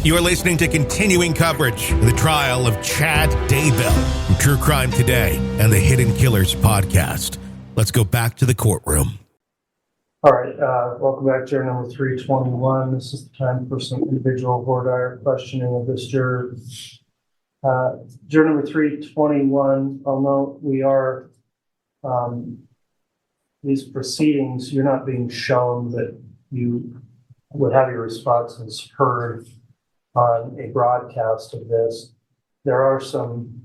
You are listening to continuing coverage of the trial of Chad Daybell from True Crime Today and the Hidden Killers podcast. Let's go back to the courtroom. All right, welcome back, juror number 321. This is the time for some individual voir dire questioning of this juror. Juror number 321, I'll note we are, these proceedings, you're not being shown that you would have your responses heard on a broadcast of this. There are some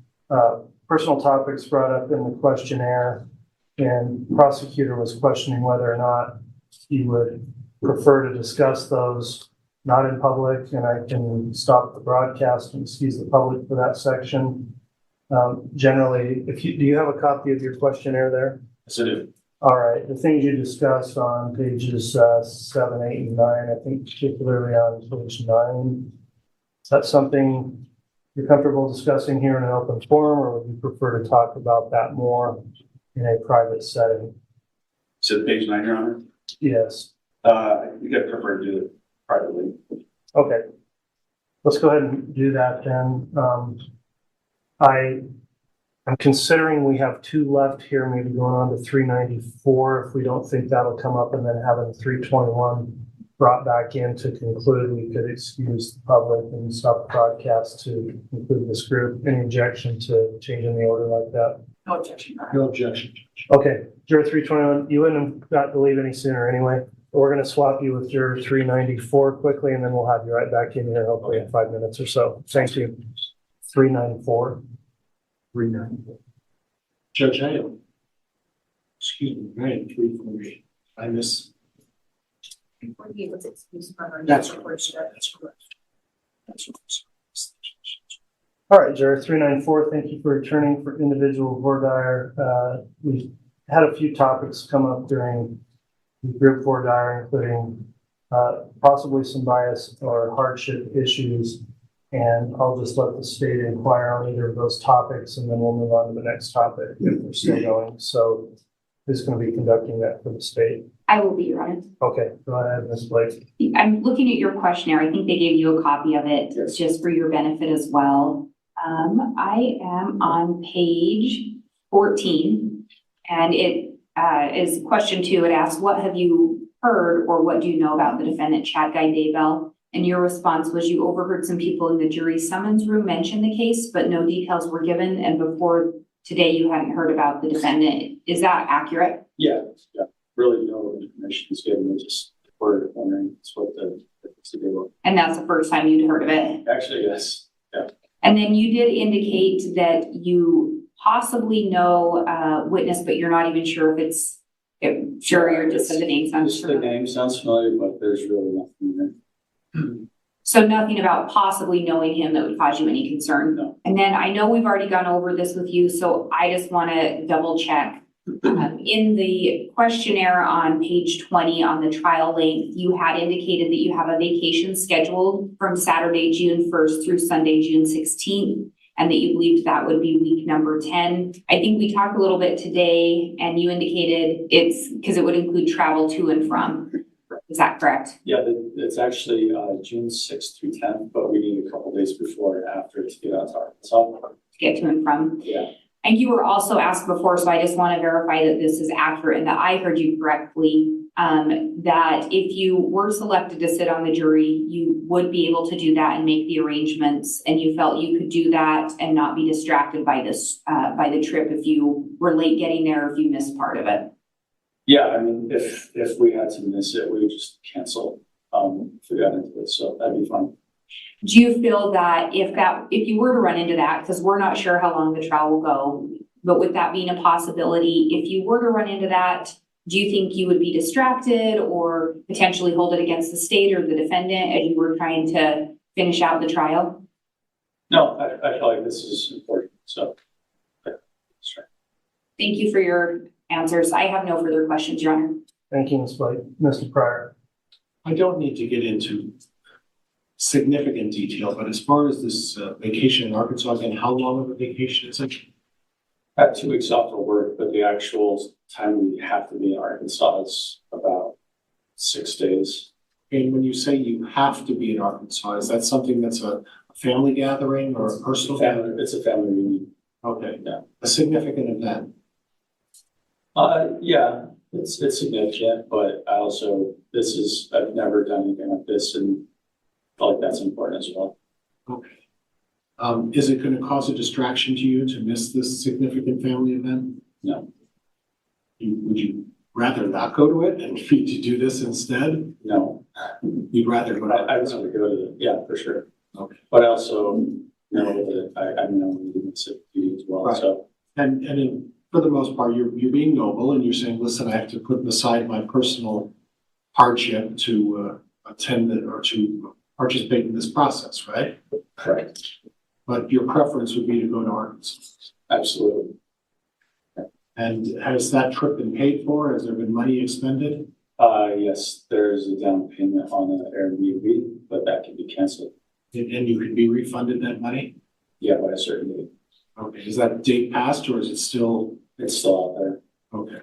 personal topics brought up in the questionnaire, and the prosecutor was questioning whether or not he would prefer to discuss those not in public, and I can stop the broadcast and excuse the public for that section. Generally, do you have a copy of your questionnaire there? Yes, I do. All right, the things you discussed on pages 7, 8, and 9, I think particularly on page 9, is that something you're comfortable discussing here in an open forum, or would you prefer to talk about that more in a private setting? So page 9, Your Honor? Yes. I think I prefer to do it privately. Okay. Let's go ahead and do that then. I'm considering we have 2 left here, maybe going on to 394. If we don't think that'll come up, and then having 321 brought back in to conclude, we could excuse the public and stop the broadcast to conclude this group. Any objection to changing the order like that? No objection. No objection. Okay, juror 321, you wouldn't have got to leave any sooner anyway. We're going to swap you with juror 394 quickly, and then we'll have you right back in here, hopefully in 5 minutes or so. Thank you. 394. 394. Judge, excuse me, I am 348. I miss. That's correct. That's correct. All right, juror 394, thank you for returning for individual voir dire. We've had a few topics come up during the group voir dire, including possibly some bias or hardship issues. And I'll just let the state inquire on either of those topics, and then we'll move on to the next topic if we're still going. So who's going to be conducting that for the state? I will be, Your Honor. Okay, go ahead, Ms. Blake. I'm looking at your questionnaire. I think they gave you a copy of it. Yes. Just for your benefit as well. I am on page 14, and it is question 2. It asks, what have you heard or what do you know about the defendant, Chad Daybell? And your response was you overheard some people in the jury summons room mention the case, but no details were given. And before today, you hadn't heard about the defendant. Is that accurate? Yeah. Really no information is given. Just word wondering. That's what the deal. And that's the first time you'd heard of it? Actually, yes. Yeah. And then you did indicate that you possibly know a witness, but you're not even sure if it's, you're just said the name sounds Just familiar. the name sounds familiar, but there's really nothing there. So nothing about possibly knowing him that would cause you any concern? No. And then I know we've already gone over this with you, so I just want to double check. In the questionnaire on page 20 on the trial length, you had indicated that you have a vacation scheduled from Saturday, June 1st through Sunday, June 16th, and that you believed that would be week number 10. I think we talked a little bit today, and you indicated it's because it would include travel to and from. Is that correct? Yeah, it's actually June 6th through 10th, but we need a couple days before and after to get out to Arkansas. To get to and from. Yeah. And you were also asked before, so I just want to verify that this is accurate and that I heard you correctly, that if you were selected to sit on the jury, you would be able to do that and make the arrangements, and you felt you could do that and not be distracted by this, by the trip if you were late getting there or if you missed part of it. Yeah, I mean, if we had to miss it, we would just cancel if we got into it, so that'd be fine. Do you feel that if you were to run into that, because we're not sure how long the trial will go, but with that being a possibility, if you were to run into that, do you think you would be distracted or potentially hold it against the state or the defendant as you were trying to finish out the trial? No, I feel like this is important, so that's right. Thank you for your answers. I have no further questions, Your Honor. Thank you, Ms. Blake. Mr. Pryor. I don't need to get into significant detail, but as far as this vacation in Arkansas, again, how long of a vacation is it? I have 2 weeks off of work, but the actual time we have to be in Arkansas is about 6 days. And when you say you have to be in Arkansas, is that something that's a family gathering or a personal gathering? It's a family reunion. Okay, Yeah. a significant event. Yeah, it's significant, but I've never done anything like this and felt like that's important as well. Okay. Is it going to cause a distraction to you to miss this significant family event? No, Would you rather not go to it and be to do this instead? no, You'd rather go to I just want to go to it, yeah, for sure. Okay. But I also know that I know I'm going to sick as well, Right. so. For the most part, you're being noble and you're saying, listen, I have to put aside my personal hardship to attend it or to participate in this process, right? Correct. But your preference would be to go to Arkansas. Absolutely. And has that trip been paid for? Has there been money expended? Yes, there's a down payment on an Airbnb, but that can be canceled. And you can be refunded that money? Yeah, by a certain date. Okay, is that date passed or is it still? It's still out there. Okay.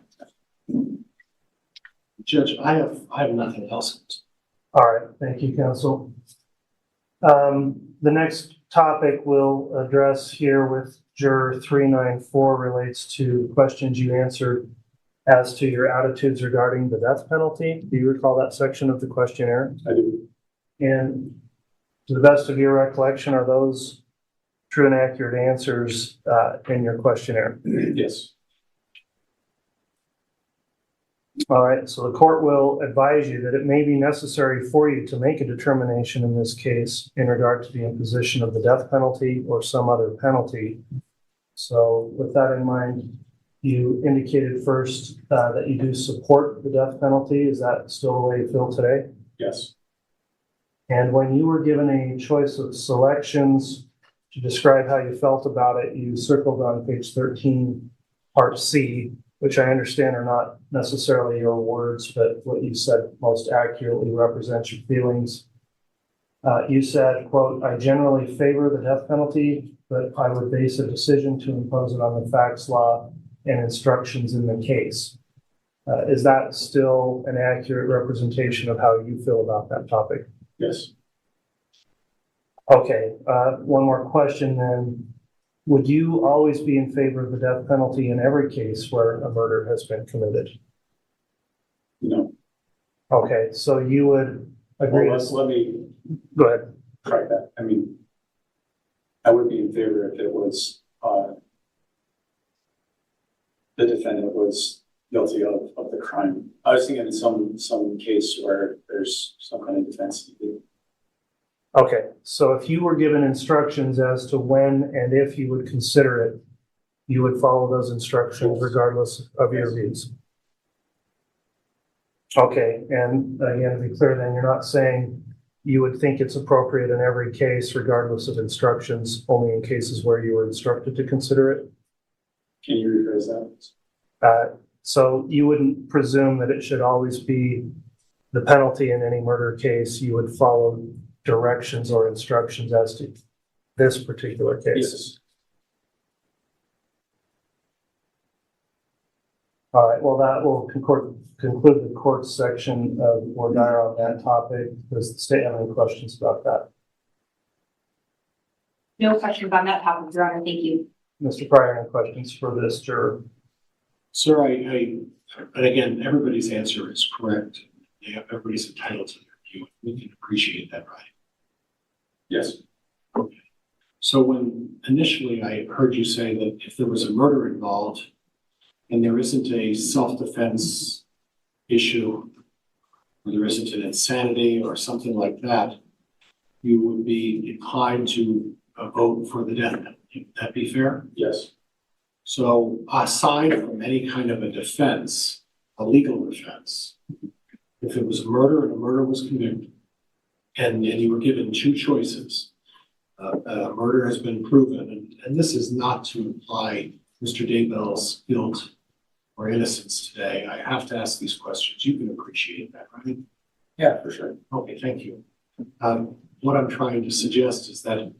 Judge, I have nothing else. All right, thank you, counsel. The next topic we'll address here with juror 394 relates to questions you answered as to your attitudes regarding the death penalty. Do you recall that section of the questionnaire? I do. And to the best of your recollection, are those true and accurate answers in your questionnaire? Yes. All right, so the court will advise you that it may be necessary for you to make a determination in this case in regard to the imposition of the death penalty or some other penalty. So with that in mind, you indicated first that you do support the death penalty. Is that still the way you feel today? Yes. And when you were given a choice of selections to describe how you felt about it, you circled on page 13, part C, which I understand are not necessarily your words, but what you said most accurately represents your feelings. You said, quote, I generally favor the death penalty, but I would base a decision to impose it on the facts, law, and instructions in the case. Is that still an accurate representation of how you feel about that topic? Yes. Okay, one more question then. Would you always be in favor of the death penalty in every case where a murder has been committed? No. Okay, so you would agree. Well, let me Go ahead. try that. I mean, I would be in favor if it was the defendant was guilty of the crime. I was thinking in some case where there's some kind of defense to do. Okay, so if you were given instructions as to when and if you would consider it, you would follow those instructions regardless of your views. Okay, and again, to be clear then, you're not saying you would think it's appropriate in every case regardless of instructions, only in cases where you were instructed to consider it? Can you rephrase that? So you wouldn't presume that it should always be the penalty in any murder case. You would follow directions or instructions as to this particular case. Yes. All right, well, that will conclude the court's section of voir dire on that topic. Does the state have any questions about that? No questions on that topic, Your Honor. Thank you. Mr. Pryor, any questions for this juror? Sir, and again, everybody's answer is correct. Everybody's entitled to their view. We can appreciate that, right? Yes. So when initially I heard you say that if there was a murder involved and there isn't a self-defense issue, or there isn't an insanity or something like that, you would be inclined to vote for the death penalty. Would that be fair? Yes. So aside from any kind of a defense, a legal defense, if it was a murder and a murder was committed, and you were given two choices, murder has been proven, and this is not to imply Mr. Daybell's guilt or innocence today. I have to ask these questions. You can appreciate that, right? Yeah, for sure. Okay, thank you. What I'm trying to suggest is that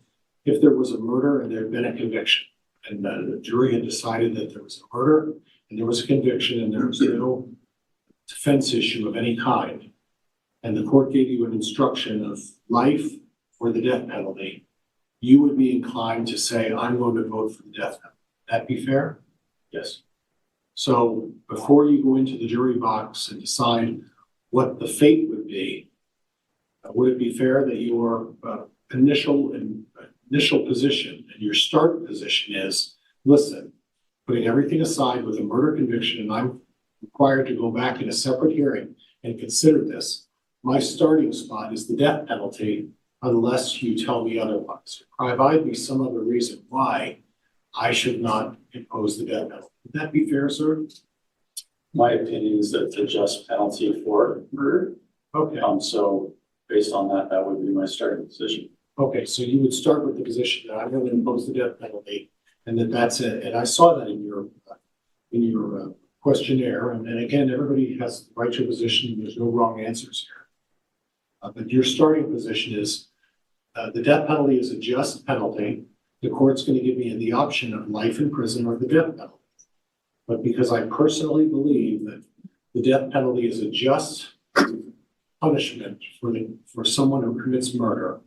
if there was a murder and there had been a conviction, and the jury had decided that there was a murder and there was a conviction and there was no defense issue of any kind, and the court gave you an instruction of life or the death penalty, you would be inclined to say, I'm going to vote for the death penalty. Would that be fair? Yes. So before you go into the jury box and decide what the fate would be, would it be fair that your initial position and your start position is, listen, putting everything aside with a murder conviction, and I'm required to go back in a separate hearing and consider this, my starting spot is the death penalty unless you tell me otherwise. Provide me some other reason why I should not impose the death penalty. Would that be fair, sir? My opinion is that the just penalty for murder. Okay. So based on that, that would be my starting position. Okay, so you would start with the position that I'm going to impose the death penalty, and that's it. And I saw that in your questionnaire. And again, everybody has the right to a position. There's no wrong answers here. But your starting position is the death penalty is a just penalty. The court's going to give me the option of life in prison or the death penalty. But because I personally believe that the death penalty is a just punishment for someone who commits murder,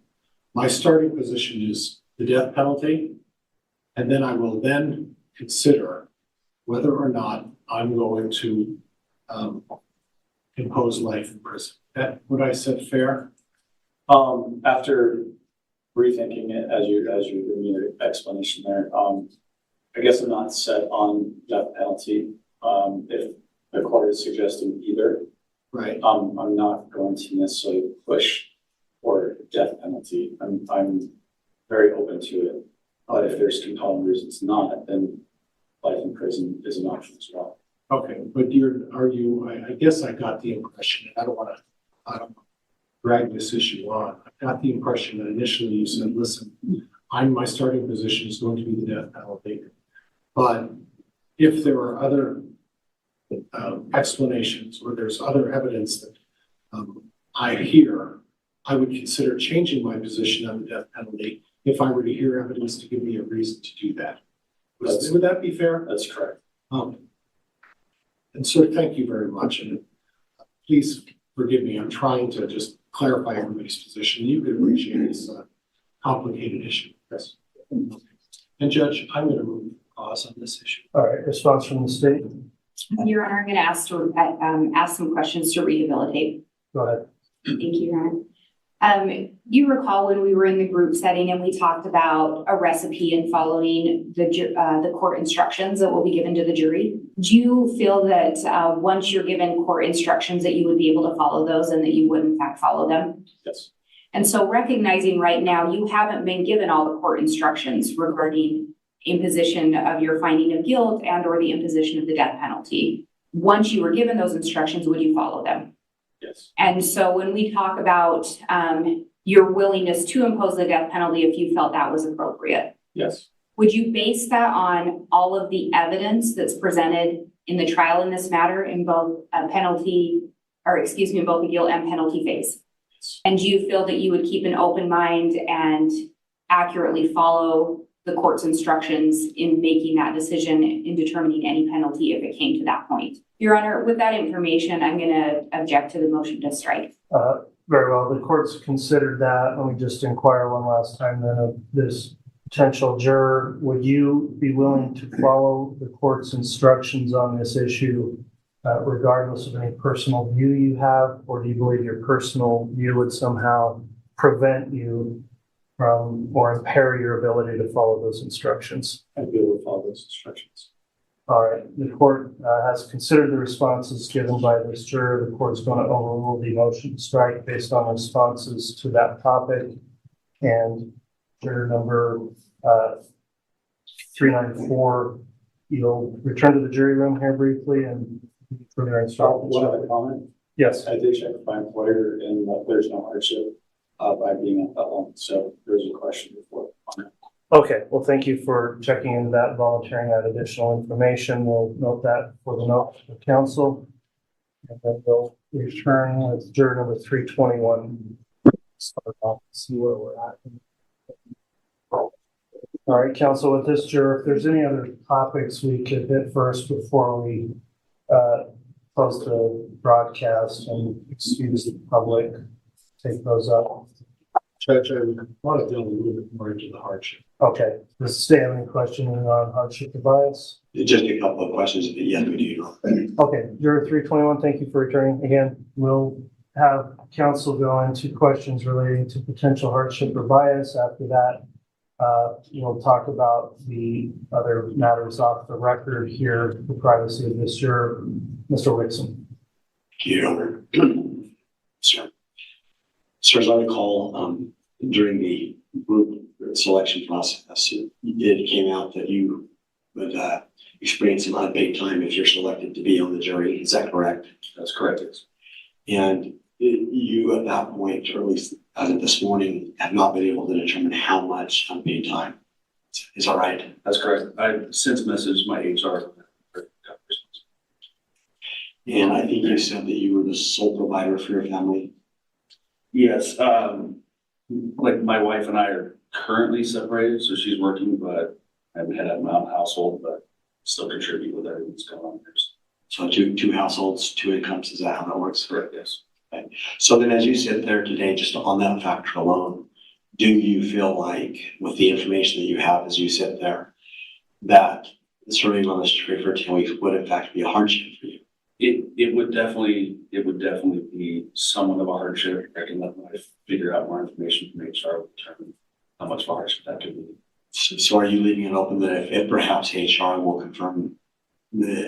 my starting position is the death penalty, and then I will then consider whether or not I'm going to impose life in prison. That what I said fair? After rethinking it as you're giving your explanation there, I guess I'm not set on death penalty. If the court is suggesting either, Right. I'm not going to necessarily push for death penalty. I'm very open to it. But if there's compelling reasons not, then life in prison is an option as well. Okay, but I guess I got the impression, and I don't want to drag this issue on. I got the impression that initially you said, listen, my starting position is going to be the death penalty. But if there are other explanations or there's other evidence that I hear, I would consider changing my position on the death penalty if I were to hear evidence to give me a reason to do that. Would that be fair? That's correct. And sir, thank you very much. And please forgive me. I'm trying to just clarify everybody's position. You could appreciate this complicated issue. Yes. And Judge, I'm going to move pause on this issue. All right, response from the state. Your Honor, I'm going to ask some questions to rehabilitate. Go ahead. Thank you, Your Honor. You recall when we were in the group setting and we talked about a recipe and following the court instructions that will be given to the jury. Do you feel that once you're given court instructions that you would be able to follow those and that you would in fact follow them? Yes. And so recognizing right now you haven't been given all the court instructions regarding imposition of your finding of guilt and or the imposition of the death penalty. Once you were given those instructions, would you follow them? Yes. And so when we talk about your willingness to impose the death penalty if you felt that was appropriate, Yes. would you base that on all of the evidence that's presented in the trial in this matter in both in both the guilt and penalty phase? Yes. And do you feel that you would keep an open mind and accurately follow the court's instructions in making that decision in determining any penalty if it came to that point? Your Honor, with that information, I'm going to object to the motion to strike. Very well. The court's considered that. Let me just inquire one last time then of this potential juror. Would you be willing to follow the court's instructions on this issue, regardless of any personal view you have, or do you believe your personal view would somehow prevent you from or impair your ability to follow those instructions? I'd be able to follow those instructions. All right, the court has considered the responses given by this juror. The court's going to overrule the motion to strike based on responses to that topic. And juror number 394, you'll return to the jury room here briefly and further instructions. One other comment. Yes. I did check with my employer and there's no hardship by being at that long. So there's a question before on it. Okay, well, thank you for checking into that, volunteering that additional information. We'll note that for the note of counsel. And then we'll return with juror number 321. Start off and see where we're at. All right, counsel, with this juror, if there's any other topics we could hit first before we close the broadcast and excuse public take those up? Judge, I want to delve a little bit more into the hardship. Okay, does the state have any questioning on hardship or bias? Just a couple of questions, but yes, we do. Okay, juror 321, thank you for returning. Again, we'll have counsel go into questions relating to potential hardship or bias. After that, we'll talk about the other matters off the record here, the privacy of this juror, Mr. Wixom. Your Honor. Sir. Sir, as I recall, during the group selection process, it came out that you would experience some unpaid time if you're selected to be on the jury. Is that correct? That's correct, yes. And you, at that point, or at least as of this morning, have not been able to determine how much unpaid time. Is that right? That's correct. I've since messaged my HR. And I think you said that you were the sole provider for your family. Yes, like my wife and I are currently separated, so she's working, but I'm head of my own household, but still contribute with everything that's going on there. So two households, two incomes. Is that how that works? Correct, yes. Okay. So then as you sit there today, just on that factor alone, do you feel like with the information that you have as you sit there, that serving on this jury for 10 weeks would in fact be a hardship for you? It would definitely be somewhat of a hardship. I can let my wife figure out more information from HR to determine how much of a hardship that could be. So are you leaving it open that if perhaps HR will confirm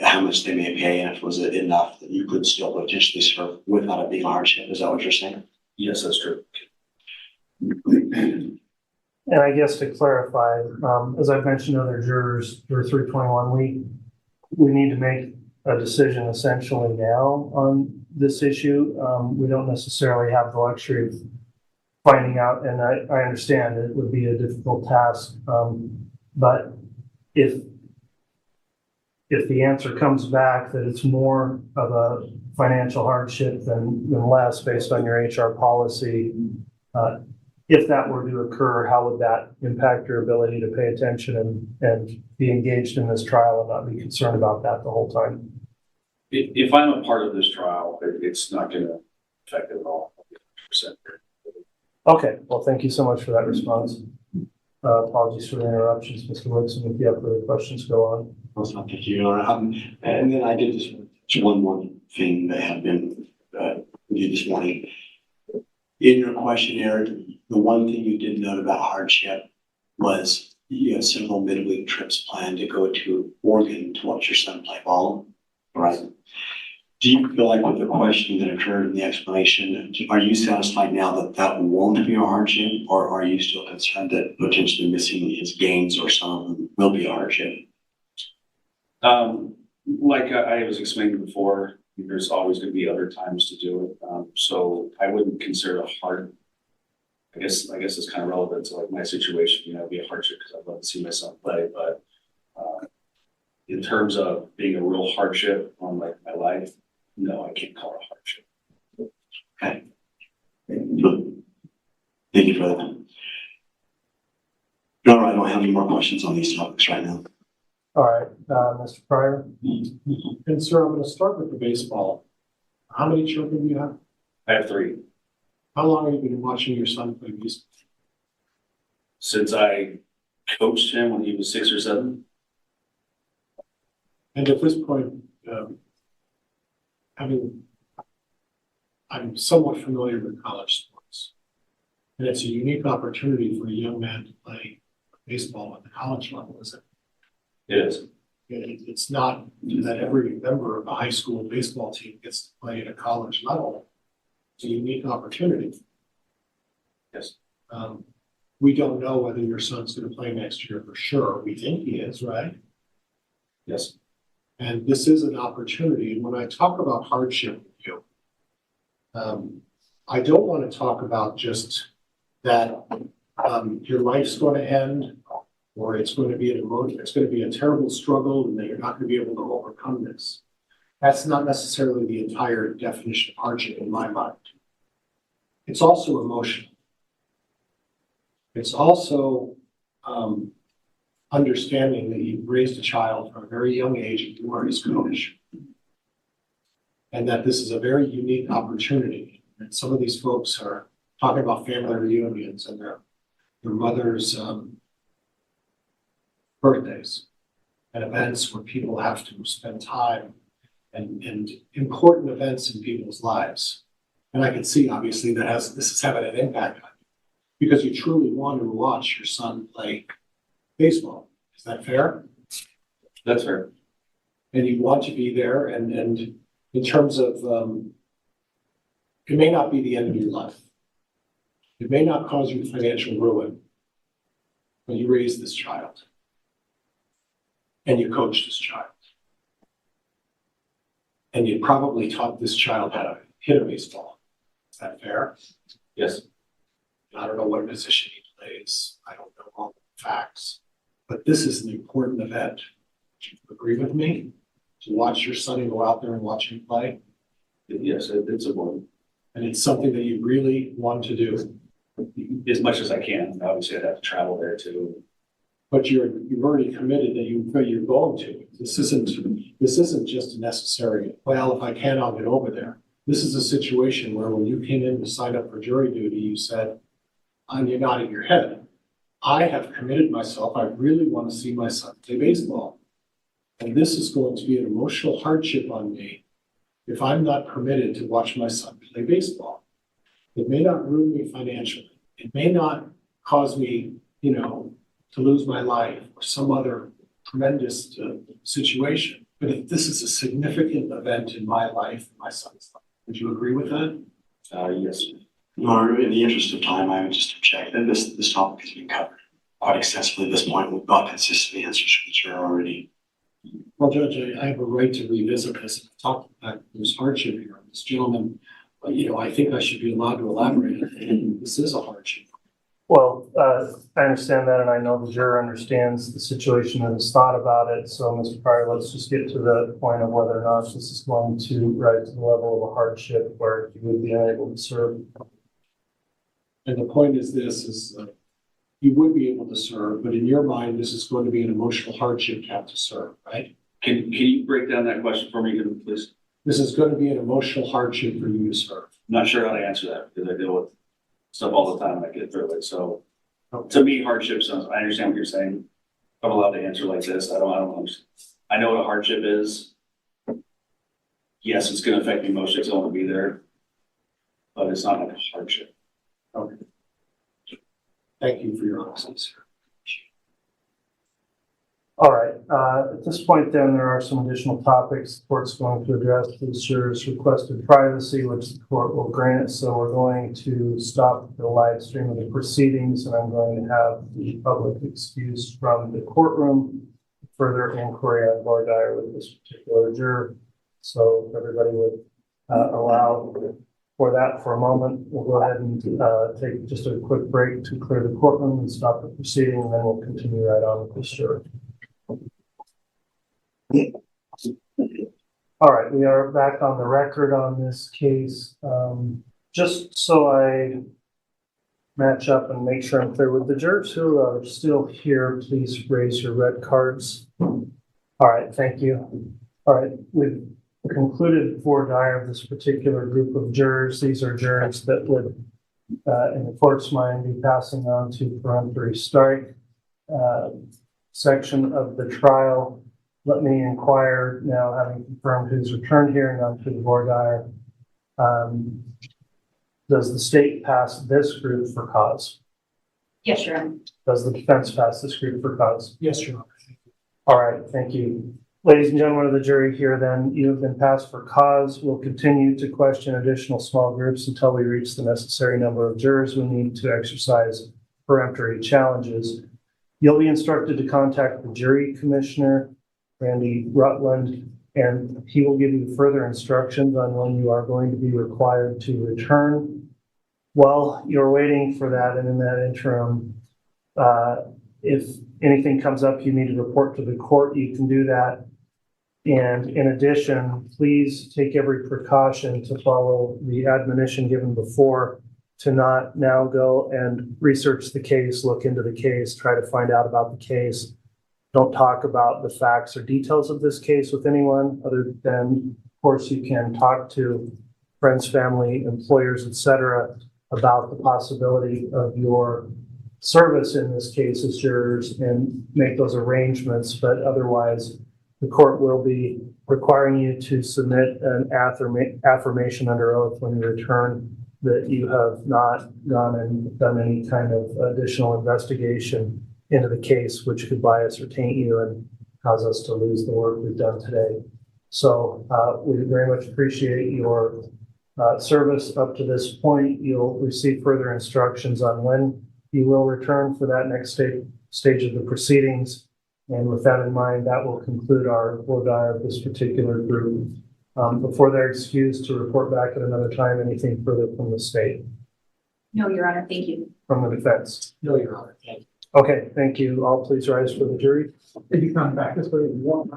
how much they may pay, and if it was enough that you could still potentially serve without it being a hardship? Is that what you're saying? Yes, that's true. And I guess to clarify, as I've mentioned to other jurors, juror 321, we need to make a decision essentially now on this issue. We don't necessarily have the luxury of finding out, and I understand it would be a difficult task. But if the answer comes back that it's more of a financial hardship than less based on your HR policy, if that were to occur, how would that impact your ability to pay attention and be engaged in this trial and not be concerned about that the whole time? If I'm a part of this trial, it's not going to affect it at all. 100%. Okay, well, thank you so much for that response. Apologies for the interruptions, Mr. Woodson. If you have further questions, go on. Thank you, Your Honor. And then I did just one more thing that had been with you this morning. In your questionnaire, the one thing you did note about hardship was you have several midweek trips planned to go to Oregon to watch your son play ball, right? Do you feel like with the question that occurred in the explanation, are you satisfied now that that won't be a hardship, or are you still concerned that potentially missing his games or some of them will be a hardship? Like I was explaining before, there's always going to be other times to do it. So I wouldn't consider it hard. I guess it's kind of relevant to like my situation. It'd be a hardship because I'd love to see my son play, but in terms of being a real hardship on like my life, no, I can't call it a hardship. Okay. Thank you for that. No, I don't have any more questions on these topics right now. All right, Mr. Pryor. And sir, I'm going to start with the baseball. How many children do you have? I have 3. How long have you been watching your son play baseball? Since I coached him when he was 6 or 7. And at this point, I'm somewhat familiar with college sports. And it's a unique opportunity for a young man to play baseball at the college level, isn't it? It is. It's not that every member of a high school baseball team gets to play at a college level. It's a unique opportunity. Yes. We don't know whether your son's going to play next year for sure. We think he is, right? Yes. And this is an opportunity. And when I talk about hardship with you, I don't want to talk about just that your life's going to end, or it's going to be a terrible struggle, and that you're not going to be able to overcome this. That's not necessarily the entire definition of hardship in my mind. It's also emotional. It's also understanding that you've raised a child from a very young age and you are his coach. And that this is a very unique opportunity And some of these folks are talking about family reunions and their mother's birthdays and events where people have to spend time and important events in people's lives. And I can see obviously this is having an impact on you because you truly want to watch your son play baseball. Is that fair? That's fair. And you want to be there and in terms of, it may not be the end of your life. It may not cause you financial ruin, but you raise this child and you coach this child. And you probably taught this child how to hit a baseball. Is that fair? Yes. I don't know what position he plays. I don't know all the facts, but this is an important event. Do you agree with me? To watch your son and go out there and watch him play? Yes, it's important. And it's something that you really want to do. As much as I can. Obviously, I'd have to travel there too. But you've already committed that you're going to. This isn't just a necessary, well, if I can, I'll get over there. This is a situation where when you came in to sign up for jury duty, you said, and you're nodding your head, I have committed myself, I really want to see my son play baseball. And this is going to be an emotional hardship on me if I'm not permitted to watch my son play baseball. It may not ruin me financially. It may not cause me, to lose my life or some other tremendous situation. But if this is a significant event in my life, my son's life, would you agree with that? Yes. No, in the interest of time, I would just object that this topic has been covered quite extensively at this point. We've got consistent answers from the chair already. Well, Judge, I have a right to revisit this and talk about there's hardship here. This gentleman, I think I should be allowed to elaborate. This is a hardship. Well, I understand that, and I know the juror understands the situation and has thought about it. So, Mr. Pryor, let's just get to the point of whether or not this is going to rise to the level of a hardship where he would be unable to serve. And the point is you would be able to serve, but in your mind, this is going to be an emotional hardship to have to serve, right? Can you break down that question for me, please? This is going to be an emotional hardship for you to serve. I'm not sure how to answer that because I deal with stuff all the time and I get through it. So to me, hardship sounds, I understand what you're saying. I'm allowed to answer like this. I don't understand. I know what a hardship is. Yes, it's going to affect me emotionally because I want to be there, but it's not like a hardship. Okay. Thank you for your honesty, sir. All right. At this point, then, there are some additional topics the court's going to address. The jurors requested privacy, which the court will grant. So we're going to stop the live stream of the proceedings, and I'm going to have the public excused from the courtroom. Further inquiry on voir dire with this particular juror. So if everybody would allow for that for a moment, we'll go ahead and take just a quick break to clear the courtroom and stop the proceeding, and then we'll continue right on with this juror. All right, we are back on the record on this case. Just so I match up and make sure I'm clear with the jurors who are still here, please raise your red cards. All right, thank you. All right, we've concluded voir dire of this particular group of jurors. These are jurors that would, in the court's mind, be passing on to peremptory strike section of the trial. Let me inquire now, having confirmed who's returned here and on to the voir dire. Does the state pass this group for cause? Yes, Your Honor. Does the defense pass this group for cause? Yes, Your Honor. All right, thank you. Ladies and gentlemen of the jury here, then, you have been passed for cause. We'll continue to question additional small groups until we reach the necessary number of jurors we need to exercise peremptory challenges. You'll be instructed to contact the jury commissioner, Randy Rutland, and he will give you further instructions on when you are going to be required to return. While you're waiting for that, and in that interim, if anything comes up you need to report to the court, you can do that. And in addition, please take every precaution to follow the admonition given before to not now go and research the case, look into the case, try to find out about the case. Don't talk about the facts or details of this case with anyone other than, of course, you can talk to friends, family, employers, etc., about the possibility of your service in this case as jurors and make those arrangements. But otherwise, the court will be requiring you to submit an affirmation under oath when you return that you have not gone and done any kind of additional investigation into the case, which could bias or taint you and cause us to lose the work we've done today. So we very much appreciate your service up to this point. You'll receive further instructions on when you will return for that next stage of the proceedings. And with that in mind, that will conclude our voir dire of this particular group. Before they're excused to report back at another time, anything further from the state? No, Your Honor, thank you. From the defense? No, Your Honor. Thank you. Okay, thank you. All please rise for the jury. If you come back this way, you want.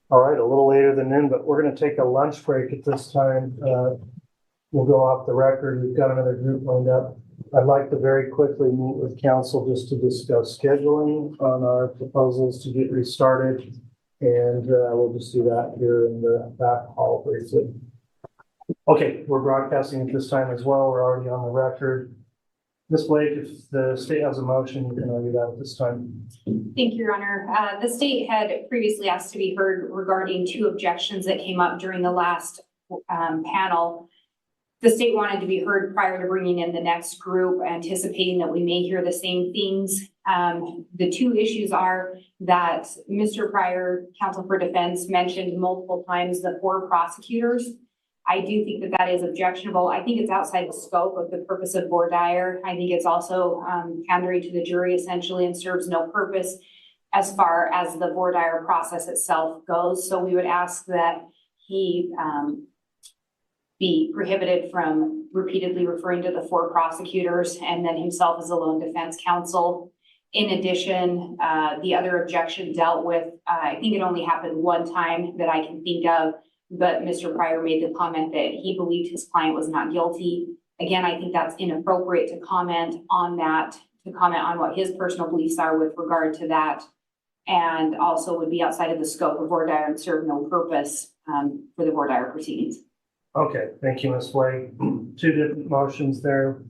All right, a little later than in, but we're going to take a lunch break at this time. We'll go off the record. We've got another group lined up. I'd like to very quickly meet with council just to discuss scheduling on our proposals to get restarted. And we'll just do that here in the back hall briefly. Okay, we're broadcasting at this time as well. We're already on the record. Ms. Blake, if the state has a motion, you can argue that at this time. Thank you, Your Honor. The state had previously asked to be heard regarding 2 objections that came up during the last panel. The state wanted to be heard prior to bringing in the next group, anticipating that we may hear the same things. The 2 issues are that Mr. Pryor, counsel for defense, mentioned multiple times the 4 prosecutors. I do think that that is objectionable. I think it's outside the scope of the purpose of voir dire. I think it's also pandering to the jury essentially and serves no purpose as far as the voir dire process itself goes. So we would ask that he be prohibited from repeatedly referring to the 4 prosecutors and then himself as a lone defense counsel. In addition, the other objection dealt with, I think it only happened one time that I can think of, but Mr. Pryor made the comment that he believed his client was not guilty. Again, I think that's inappropriate to comment on that, to comment on what his personal beliefs are with regard to that, and also would be outside of the scope of voir dire and serve no purpose for the voir dire proceedings. Okay, thank you, Ms. Blake. 2 different motions there.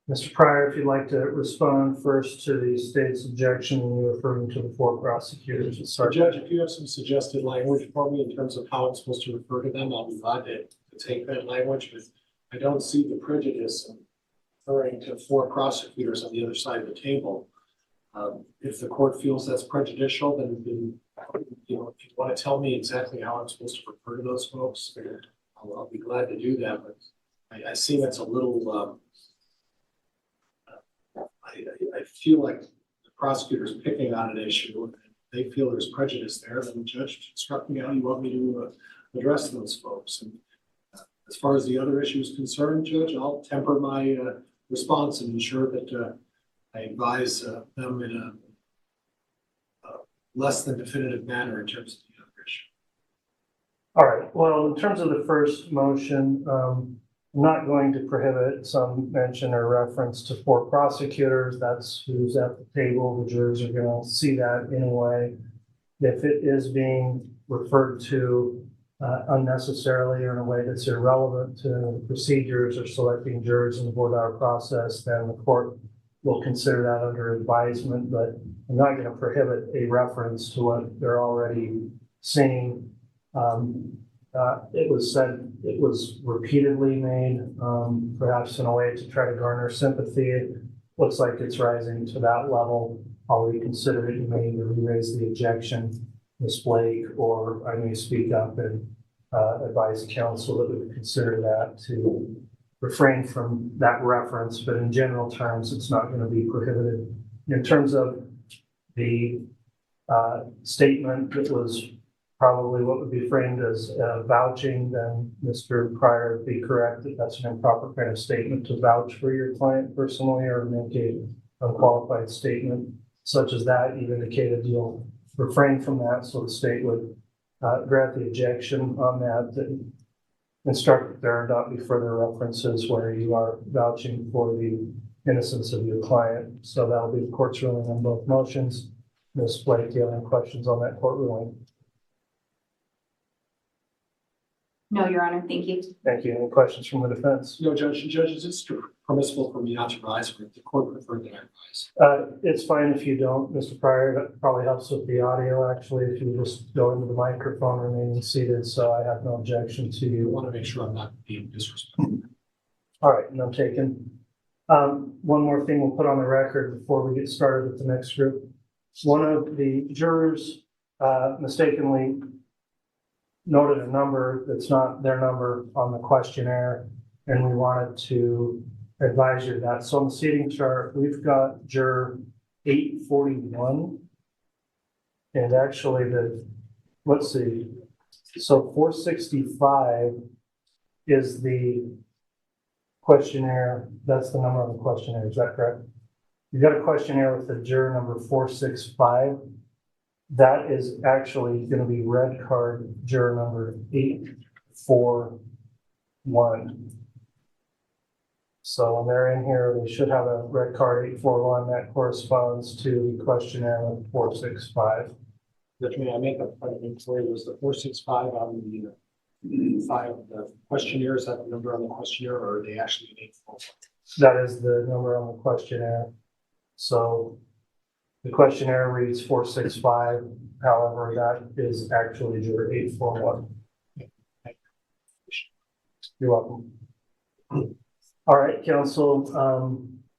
Mr. Pryor, if you'd like to respond first to the state's objection when you're referring to the 4 prosecutors. So Judge, if you have some suggested language for me in terms of how I'm supposed to refer to them, I'll be glad to take that language, but I don't see the prejudice in referring to 4 prosecutors on the other side of the table. If the court feels that's prejudicial, then you know, if you want to tell me exactly how I'm supposed to refer to those folks, I'll be glad to do that, but I see that's a little, I feel like the prosecutor's picking on an issue and they feel there's prejudice there, then the judge instruct me how you want me to address those folks. And as far as the other issue is concerned, Judge, I'll temper my response and ensure that I advise them in a less than definitive manner in terms of the other issue. All right, well, in terms of the first motion, I'm not going to prohibit some mention or reference to 4 prosecutors. That's who's at the table. The jurors are going to see that anyway. If it is being referred to unnecessarily or in a way that's irrelevant to the procedures or selecting jurors in the voir dire process, then the court will consider that under advisement. But I'm not going to prohibit a reference to what they're already seeing. It was said, it was repeatedly made, perhaps in a way to try to garner sympathy. It looks like it's rising to that level. I'll reconsider it. You may either re-raise the objection, Ms. Blake, or I may speak up and advise counsel that we would consider that to refrain from that reference. But in general terms, it's not going to be prohibited. In terms of the statement that was probably what would be framed as vouching, then Mr. Pryor would be correct that that's an improper kind of statement to vouch for your client personally or make a unqualified statement such as that. You indicated you'll refrain from that, so the state would grant the objection on that and instruct that there not be further references where you are vouching for the innocence of your client. So that'll be the court's ruling on both motions. Ms. Blake, do you have any questions on that court ruling? No, Your Honor, thank you. Thank you. Any questions from the defense? No, judges, it's permissible for me not to rise, or if the court preferred that I rise. It's fine if you don't, Mr. Pryor. That probably helps with the audio, actually, if you just go into the microphone remaining seated, so I have no objection to I you. want to make sure I'm not being disrespectful. All right, no taken. One more thing we'll put on the record before we get started with the next group. One of the jurors mistakenly noted a number that's not their number on the questionnaire, and we wanted to advise you of that. So on the seating chart, we've got juror 841. And actually let's see, so 465 is the questionnaire, that's the number on the questionnaire, is that correct? You've got a questionnaire with the juror number 465. That is actually going to be red card juror number 841. So when they're in here, they should have a red card 841 that corresponds to the questionnaire with 465. That may I make a point of inquiry, was the 465 on the the questionnaire, is that the number on the questionnaire, or are they actually an 841? That is the number on the questionnaire. So the questionnaire reads 465, however, that is actually juror 841. You're welcome. All right, counsel,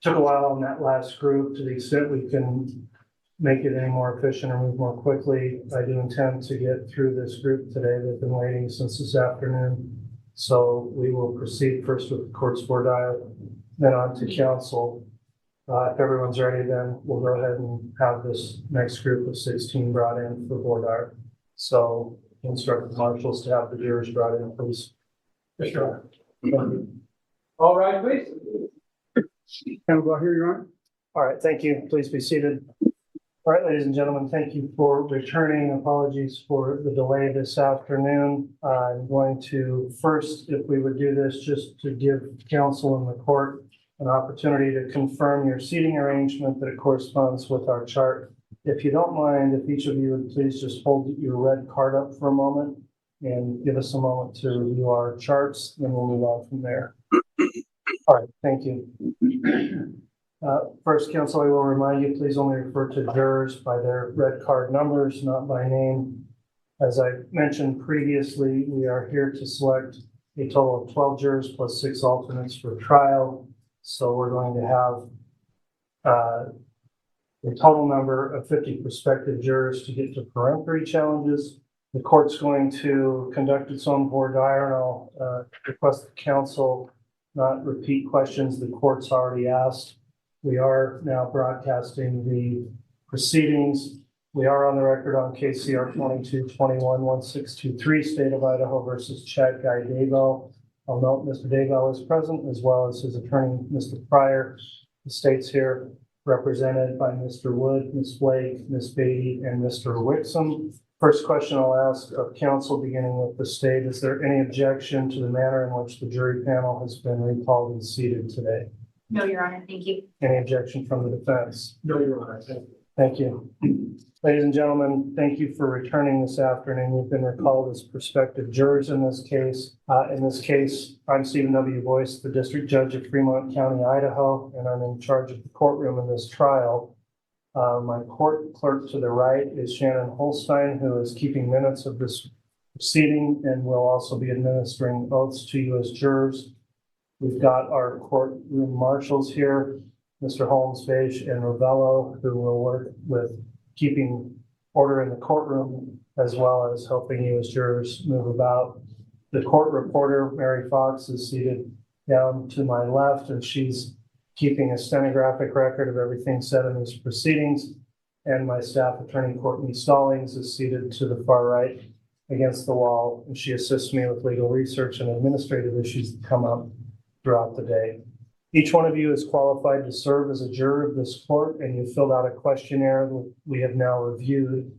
took a while on that last group. To the extent we can make it any more efficient or move more quickly, I do intend to get through this group today. They've been waiting since this afternoon. So we will proceed first with the court's voir dire, then on to counsel. If everyone's ready, then we'll go ahead and have this next group of 16 brought in for voir dire. So instruct the marshals to have the jurors brought in, please. Sure. All right, please. Can we go here, Your Honor? All right, thank you. Please be seated. All right, ladies and gentlemen, thank you for returning. Apologies for the delay this afternoon. I'm going to first, if we would do this, just to give counsel in the court an opportunity to confirm your seating arrangement that it corresponds with our chart. If you don't mind, if each of you would please just hold your red card up for a moment and give us a moment to review our charts, then we'll move on from there. All right, thank you. First, counsel, I will remind you, please only refer to jurors by their red card numbers, not by name. As I mentioned previously, we are here to select a total of 12 jurors plus 6 alternates for trial. So we're going to have a total number of 50 prospective jurors to get to peremptory challenges. The court's going to conduct its own voir dire, and I'll request the counsel not repeat questions the court's already asked. We are now broadcasting the proceedings. We are on the record on KCR 2221-1623, State of Idaho versus Chad Daybell. I'll note Mr. Daybell is present, as well as his attorney, Mr. Pryor. The state's here represented by Mr. Wood, Ms. Blake, Ms. Beatty, and Mr. Wixom. First question I'll ask of counsel, beginning with the state. Is there any objection to the manner in which the jury panel has been recalled and seated today? No, Your Honor, thank you. Any objection from the defense? No, Your Honor, thank you. Thank you. Ladies and gentlemen, thank you for returning this afternoon. You've been recalled as prospective jurors in this case. I'm Stephen W. Boyce, the District Judge of Fremont County, Idaho, and I'm in charge of the courtroom in this trial. My court clerk to the right is Shannon Holstein, who is keeping minutes of this proceeding and will also be administering oaths to you as jurors. We've got our courtroom marshals here, Mr. Holmes, Beige, and Vallow, who will work with keeping order in the courtroom, as well as helping you as jurors move about. The court reporter, Mary Fox, is seated down to my left, and she's keeping a stenographic record of everything said in these proceedings. And my staff attorney, Courtney Stallings, is seated to the far right against the wall, and she assists me with legal research and administrative issues that come up throughout the day. Each one of you is qualified to serve as a juror of this court, and you filled out a questionnaire that we have now reviewed.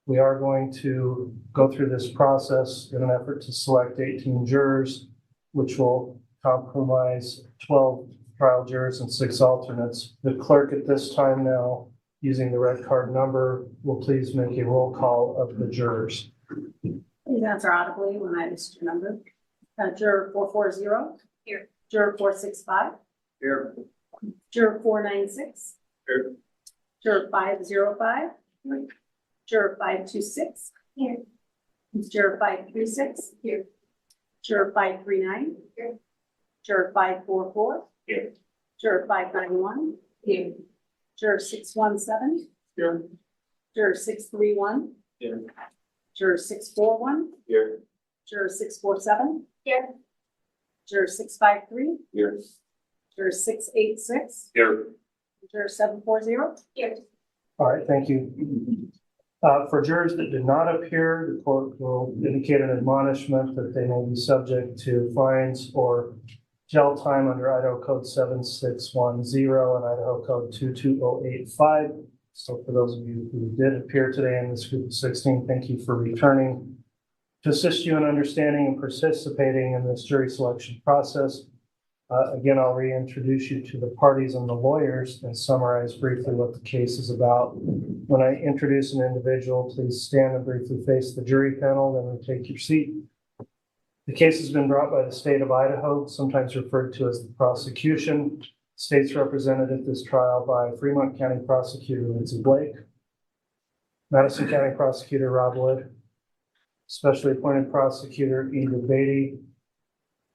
We are going to go through this process in an effort to select 18 jurors, which will comprise 12 trial jurors and 6 alternates. The clerk at this time now, using the red card number, will please make a roll call of the jurors. Please answer audibly when I list your number. Juror 440. Here. Juror 465. Here. Juror 496. Here. Juror 505. Here. Juror 526. Here. Juror 536. Here. Juror 539. Here. Juror 544. Here. Juror 591. Here. Juror 617. Here. Juror 631. Here. Juror 641. Here. Juror 647. Here. Juror 653. Here. Juror 686. Here. Juror 740. Here. All right, thank you. For jurors that did not appear, the court will indicate an admonishment that they may be subject to fines or jail time under Idaho Code 7610 and Idaho Code 22085. So for those of you who did appear today in this group of 16, thank you for returning. To assist you in understanding and participating in this jury selection process, again, I'll reintroduce you to the parties and the lawyers and summarize briefly what the case is about. When I introduce an individual, please stand and briefly face the jury panel, then take your seat. The case has been brought by the state of Idaho, sometimes referred to as the prosecution. State's represented at this trial by Fremont County Prosecutor Lindsay Blake, Madison County Prosecutor Rob Wood, Specially Appointed Prosecutor Edith Beatty,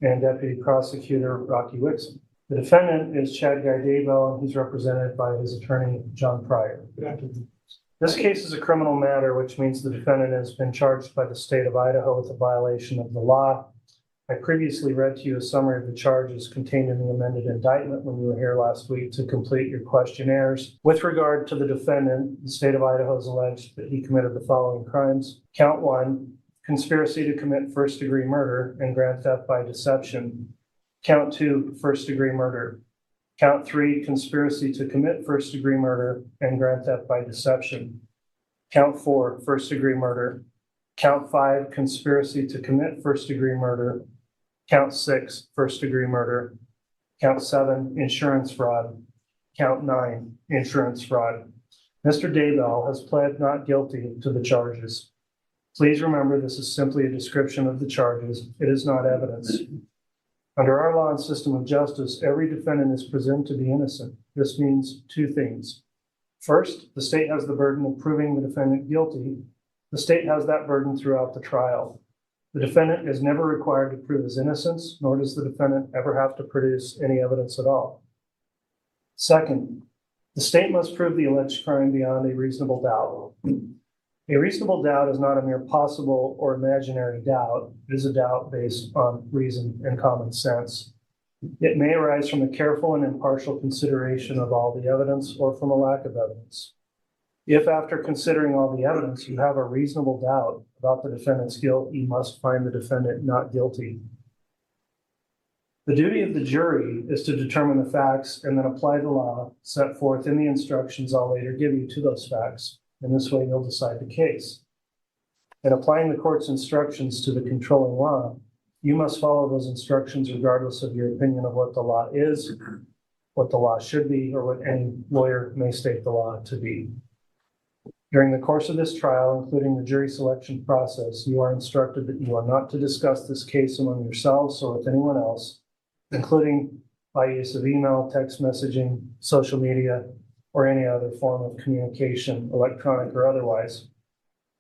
and Deputy Prosecutor Rocky Wixom. The defendant is Chad Daybell, and he's represented by his attorney, John Pryor. This case is a criminal matter, which means the defendant has been charged by the state of Idaho with a violation of the law. I previously read to you a summary of the charges contained in the amended indictment when you were here last week to complete your questionnaires. With regard to the defendant, the state of Idaho has alleged that he committed the following crimes. Count 1, conspiracy to commit first-degree murder and grand theft by deception. Count 2, first-degree murder. Count 3, conspiracy to commit first-degree murder and grand theft by deception. Count 4, first-degree murder. Count 5, conspiracy to commit first-degree murder. Count 6, first-degree murder. Count 7, insurance fraud. Count 9, insurance fraud. Mr. Daybell has pled not guilty to the charges. Please remember this is simply a description of the charges. It is not evidence. Under our law and system of justice, every defendant is presumed to be innocent. This means two things. First, the state has the burden of proving the defendant guilty. The state has that burden throughout the trial. The defendant is never required to prove his innocence, nor does the defendant ever have to produce any evidence at all. Second, the state must prove the alleged crime beyond a reasonable doubt. A reasonable doubt is not a mere possible or imaginary doubt. It is a doubt based on reason and common sense. It may arise from a careful and impartial consideration of all the evidence or from a lack of evidence. If after considering all the evidence, you have a reasonable doubt about the defendant's guilt, you must find the defendant not guilty. The duty of the jury is to determine the facts and then apply the law set forth in the instructions I'll later give you to those facts. In this way, you'll decide the case. In applying the court's instructions to the controlling law, you must follow those instructions regardless of your opinion of what the law is, what the law should be, or what any lawyer may state the law to be. During the course of this trial, including the jury selection process, you are instructed that you are not to discuss this case among yourselves or with anyone else, including by use of email, text messaging, social media, or any other form of communication, electronic or otherwise.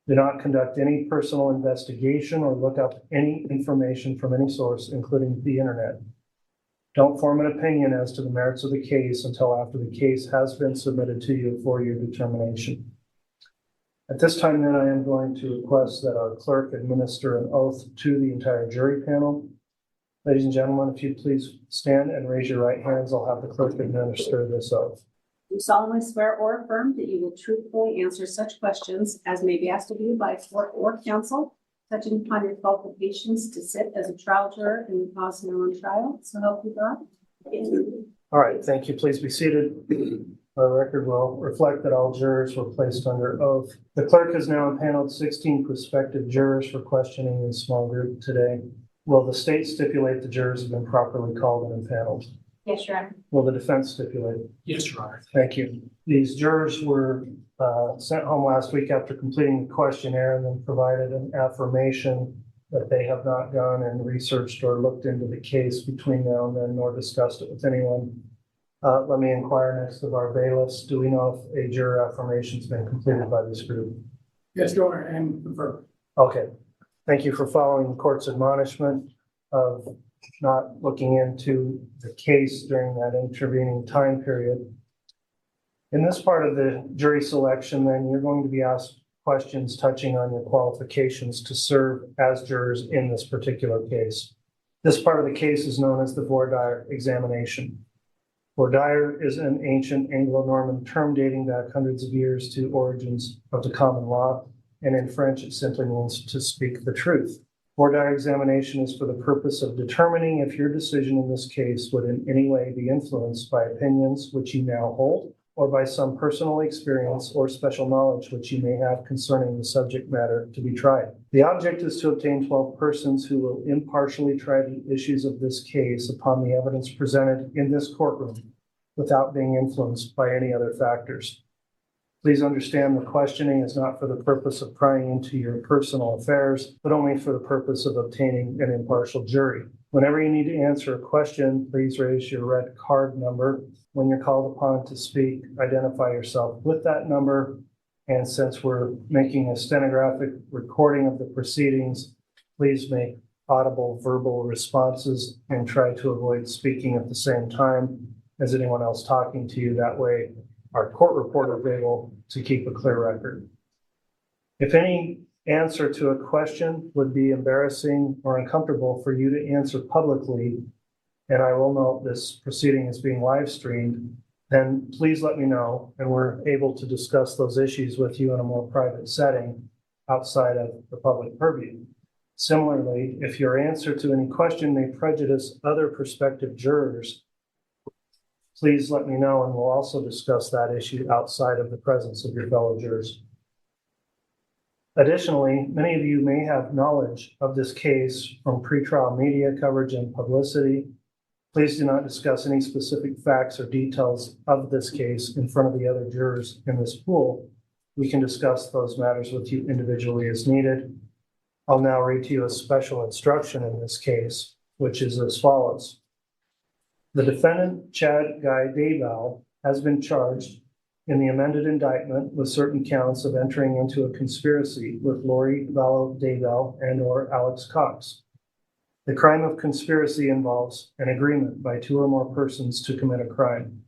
Do not conduct any personal investigation or look up any information from any source, including the internet. Don't form an opinion as to the merits of the case until after the case has been submitted to you for your determination. At this time, then, I am going to request that our clerk administer an oath to the entire jury panel. Ladies and gentlemen, if you please stand and raise your right hands, I'll have the clerk administer this oath. You solemnly swear or affirm that you will truthfully answer such questions as may be asked of you by court or counsel, touching upon your qualifications to sit as a trial juror in the cause now on trial. So help you God. All right, thank you. Please be seated. Our record will reflect that all jurors were placed under oath. The clerk has now impaneled 16 prospective jurors for questioning in small group today. Will the state stipulate the jurors have been properly called and impaneled? Yes, Your Honor. Will the defense stipulate? Yes, Your Honor. Thank you. These jurors were sent home last week after completing the questionnaire and then provided an affirmation that they have not gone and researched or looked into the case between now and then, nor discussed it with anyone. Let me inquire next of our bailiffs. Do we know if a juror affirmation has been completed by this group? Yes, Your Honor, and confirmed. Okay. Thank you for following the court's admonishment of not looking into the case during that intervening time period. In this part of the jury selection, then you're going to be asked questions touching on your qualifications to serve as jurors in this particular case. This part of the case is known as the voir dire examination. Voir dire is an ancient Anglo-Norman term dating back hundreds of years to origins of the common law, and in French it simply means to speak the truth. Voir dire examination is for the purpose of determining if your decision in this case would in any way be influenced by opinions which you now hold, or by some personal experience or special knowledge which you may have concerning the subject matter to be tried. The object is to obtain 12 persons who will impartially try the issues of this case upon the evidence presented in this courtroom without being influenced by any other factors. Please understand the questioning is not for the purpose of prying into your personal affairs, but only for the purpose of obtaining an impartial jury. Whenever you need to answer a question, please raise your red card number. When you're called upon to speak, identify yourself with that number. And since we're making a stenographic recording of the proceedings, please make audible verbal responses and try to avoid speaking at the same time as anyone else talking to you. That way, our court reporter is able to keep a clear record. If any answer to a question would be embarrassing or uncomfortable for you to answer publicly, and I will note this proceeding is being live streamed, then please let me know, and we're able to discuss those issues with you in a more private setting outside of the public purview. Similarly, if your answer to any question may prejudice other prospective jurors, please let me know, and we'll also discuss that issue outside of the presence of your fellow jurors. Additionally, many of you may have knowledge of this case from pretrial media coverage and publicity. Please do not discuss any specific facts or details of this case in front of the other jurors in this pool. We can discuss those matters with you individually as needed. I'll now read to you a special instruction in this case, which is as follows. The defendant, Chad Daybell, has been charged in the amended indictment with certain counts of entering into a conspiracy with Lori Vallow Daybell and or Alex Cox. The crime of conspiracy involves an agreement by two or more persons to commit a crime.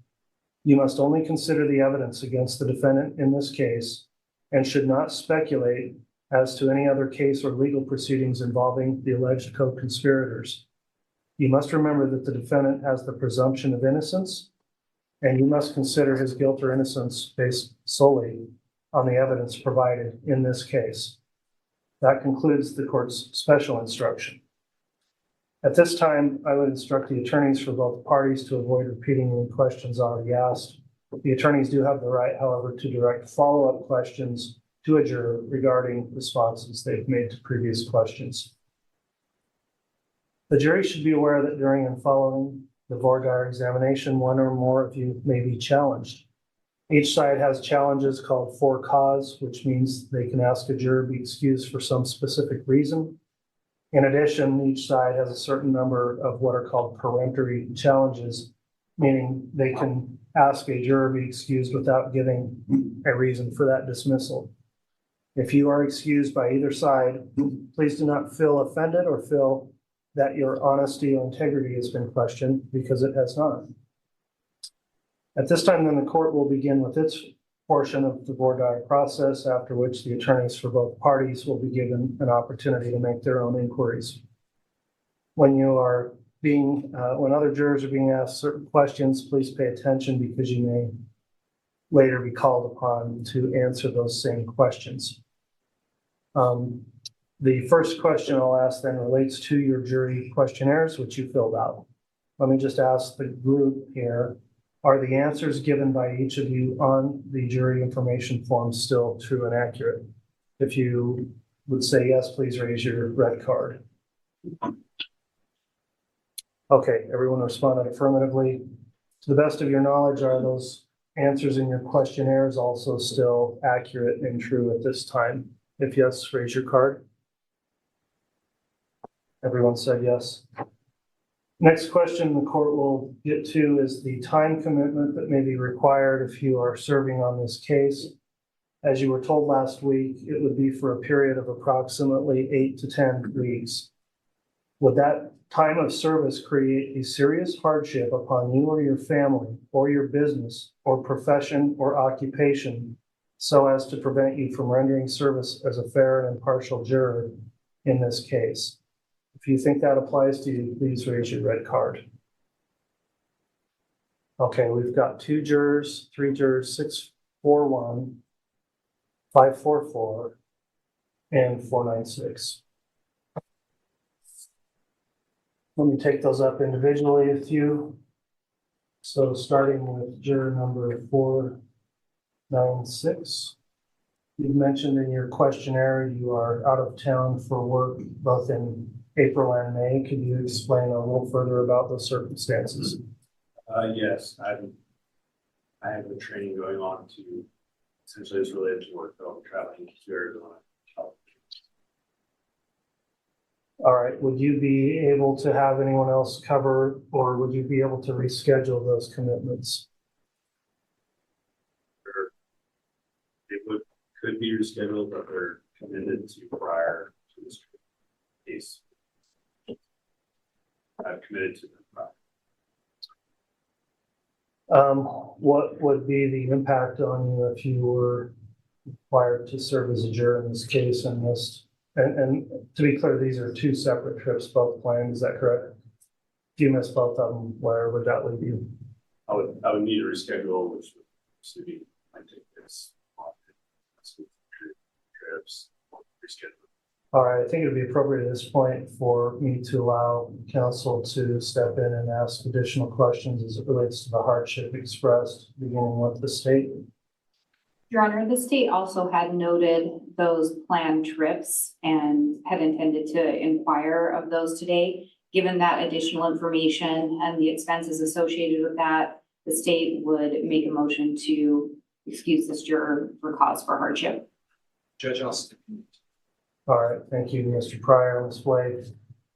You must only consider the evidence against the defendant in this case and should not speculate as to any other case or legal proceedings involving the alleged co-conspirators. You must remember that the defendant has the presumption of innocence, and you must consider his guilt or innocence based solely on the evidence provided in this case. That concludes the court's special instruction. At this time, I would instruct the attorneys for both parties to avoid repeating any questions already asked. The attorneys do have the right, however, to direct follow-up questions to a juror regarding responses they've made to previous questions. The jury should be aware that during and following the voir dire examination, one or more of you may be challenged. Each side has challenges called for cause, which means they can ask a juror to be excused for some specific reason. In addition, each side has a certain number of what are called peremptory challenges, meaning they can ask a juror to be excused without giving a reason for that dismissal. If you are excused by either side, please do not feel offended or feel that your honesty or integrity has been questioned, because it has not. At this time, then, the court will begin with its portion of the voir dire process, after which the attorneys for both parties will be given an opportunity to make their own inquiries. When other jurors are being asked certain questions, please pay attention, because you may later be called upon to answer those same questions. The first question I'll ask then relates to your jury questionnaires, which you filled out. Let me just ask the group here, are the answers given by each of you on the jury information form still true and accurate? If you would say yes, please raise your red card. Okay, everyone responded affirmatively. To the best of your knowledge, are those answers in your questionnaires also still accurate and true at this time? If yes, raise your card. Everyone said yes. Next question the court will get to is the time commitment that may be required if you are serving on this case. As you were told last week, it would be for a period of approximately 8 to 10 weeks. Would that time of service create a serious hardship upon you or your family or your business or profession or occupation so as to prevent you from rendering service as a fair and impartial juror in this case? If you think that applies to you, please raise your red card. Okay, we've got 2 jurors, 3 jurors, 641, 544, and 496. Let me take those up individually with you. So starting with juror number 496. You've mentioned in your questionnaire you are out of town for work both in April and May. Could you explain a little further about those circumstances? Yes, I have a training going on to essentially it's related to work, though I'm traveling to Arizona. All right, would you be able to have anyone else cover, or would you be able to reschedule those commitments? Could be rescheduled, but they're committed to prior to this case. I've committed to them prior. What would be the impact on you if you were required to serve as a juror in this case and missed? And to be clear, these are 2 separate trips, both planned, is that correct? If you miss both of them, where would that leave you? I would need to reschedule, which would be my tickets, trips, reschedule. All right, I think it would be appropriate at this point for me to allow counsel to step in and ask additional questions as it relates to the hardship expressed, beginning with the state. Your Honor, the state also had noted those planned trips and had intended to inquire of those today. Given that additional information and the expenses associated with that, the state would make a motion to excuse this juror for cause for hardship. Judge Austin. All right, thank you, Mr. Pryor. Ms. Blake,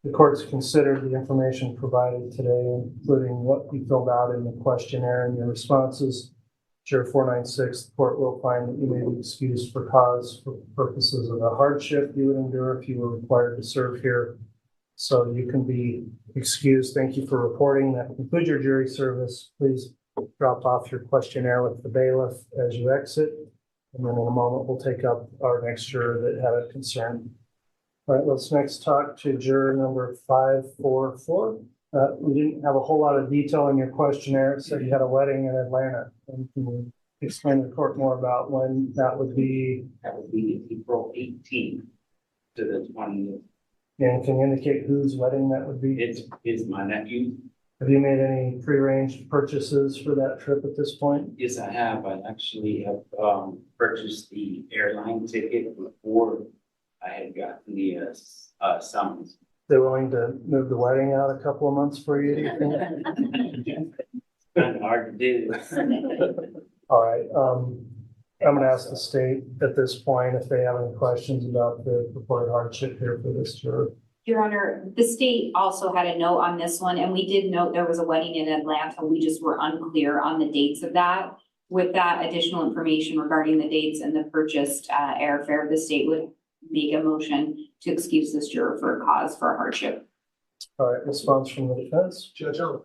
the court's considered the information provided today, including what you filled out in the questionnaire and your responses. Juror 496, the court will find that you may be excused for cause for purposes of the hardship you would endure if you were required to serve here. So you can be excused. Thank you for reporting. That concludes your jury service. Please drop off your questionnaire with the bailiff as you exit. And then in a moment, we'll take up our next juror that had a concern. All right, let's next talk to juror number 544. We didn't have a whole lot of detail in your questionnaire. It said you had a wedding in Atlanta. And can you explain to the court more about when that would be? That would be April 18th to the 20th. And can you indicate whose wedding that would be? It's my nephew. Have you made any prearranged purchases for that trip at this point? Yes, I have. I actually have purchased the airline ticket before I had gotten the summons. They're willing to move the wedding out a couple of months for you, do you think? It's kind of hard to do. All right. I'm going to ask the state at this point if they have any questions about the purported hardship here for this juror. Your Honor, the state also had a note on this one, and we did note there was a wedding in Atlanta. We just were unclear on the dates of that. With that additional information regarding the dates and the purchased airfare, the state would make a motion to excuse this juror for a cause for hardship. All right, response from the defense. Judge O.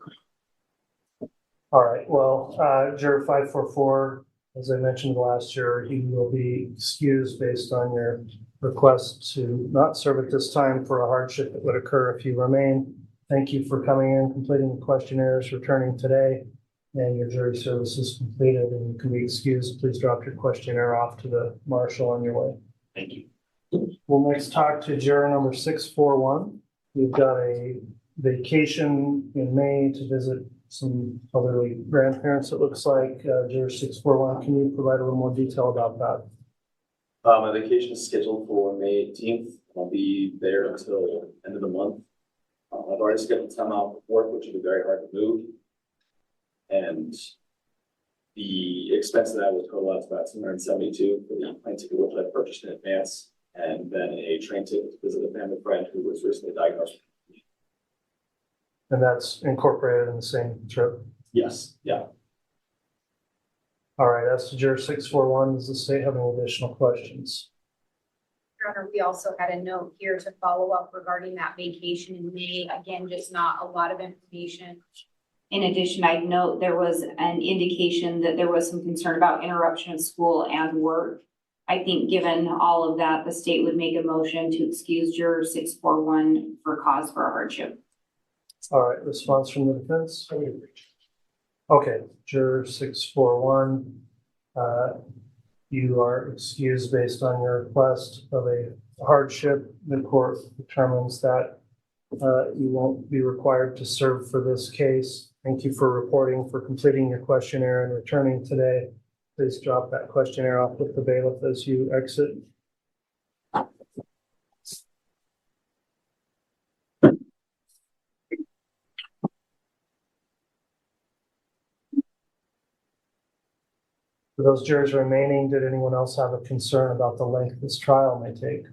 All right, well, juror 544, as I mentioned last year, he will be excused based on your request to not serve at this time for a hardship that would occur if you remain. Thank you for coming in, completing the questionnaires, returning today, and your jury service is completed and you can be excused. Please drop your questionnaire off to the marshal on your way. Thank you. We'll next talk to juror number 641. We've got a vacation in May to visit some elderly grandparents, it looks like. Juror 641, can you provide a little more detail about that? My vacation is scheduled for May 18th. I'll be there until end of the month. I've already scheduled time out for work, which would be very hard to move. And the expense of that would total out to about $272 for the plane ticket, which I purchased in advance, and then a train ticket to visit a family friend who was recently diagnosed. And that's incorporated in the same trip? Yes, yeah. All right, as to Juror 641, does the state have any additional questions? Your Honor, we also had a note here to follow up regarding that vacation in May. Again, just not a lot of information. In addition, I'd note there was an indication that there was some concern about interruption of school and work. I think given all of that, the state would make a motion to excuse Juror 641 for cause for hardship. All right, response from the defense? Okay, Juror 641, you are excused based on your request of a hardship. The court determines that you won't be required to serve for this case. Thank you for reporting, for completing your questionnaire and returning today. Please drop that questionnaire off with the bailiff as you exit. For those jurors remaining, did anyone else have a concern about the length this trial may take?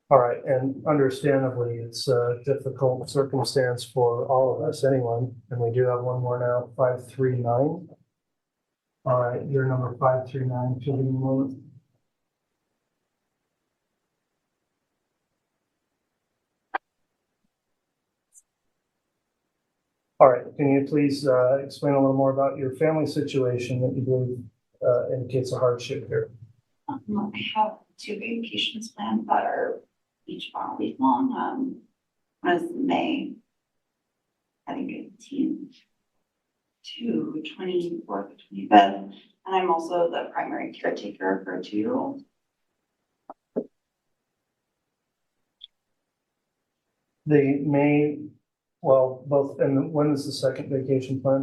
All right, and understandably, it's a difficult circumstance for all of us, anyone, and we do have one more now, 539. All right, your number 539, fill in a moment. All right, can you please explain a little more about your family situation that you believe indicates a hardship here? I have 2 vacations planned that are each 1 week long. One is May, I think 18th to 24th, 25th, and I'm also the primary caretaker for a 2-year-old. The May, well, both, and when is the second vacation plan?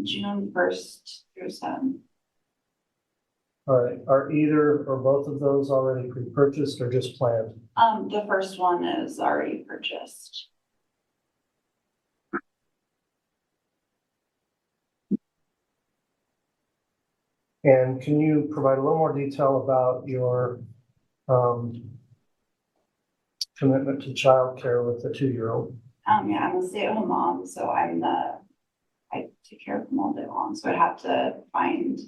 June 1st through 7th. All right, are either or both of those already pre-purchased or just planned? The first one is already purchased. And can you provide a little more detail about your commitment to childcare with the 2-year-old? Yeah, I'm a stay-at-home mom, so I take care of him all day long. So I'd have to find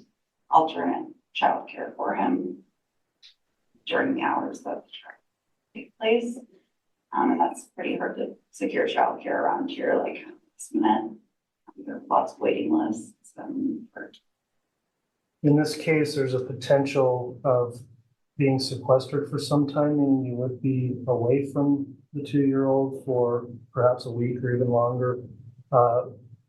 alternate childcare for him during the hours that take place. And that's pretty hard to secure childcare around here, like this minute. There are lots of waiting lists. In this case, there's a potential of being sequestered for some time, meaning you would be away from the 2-year-old for perhaps a week or even longer.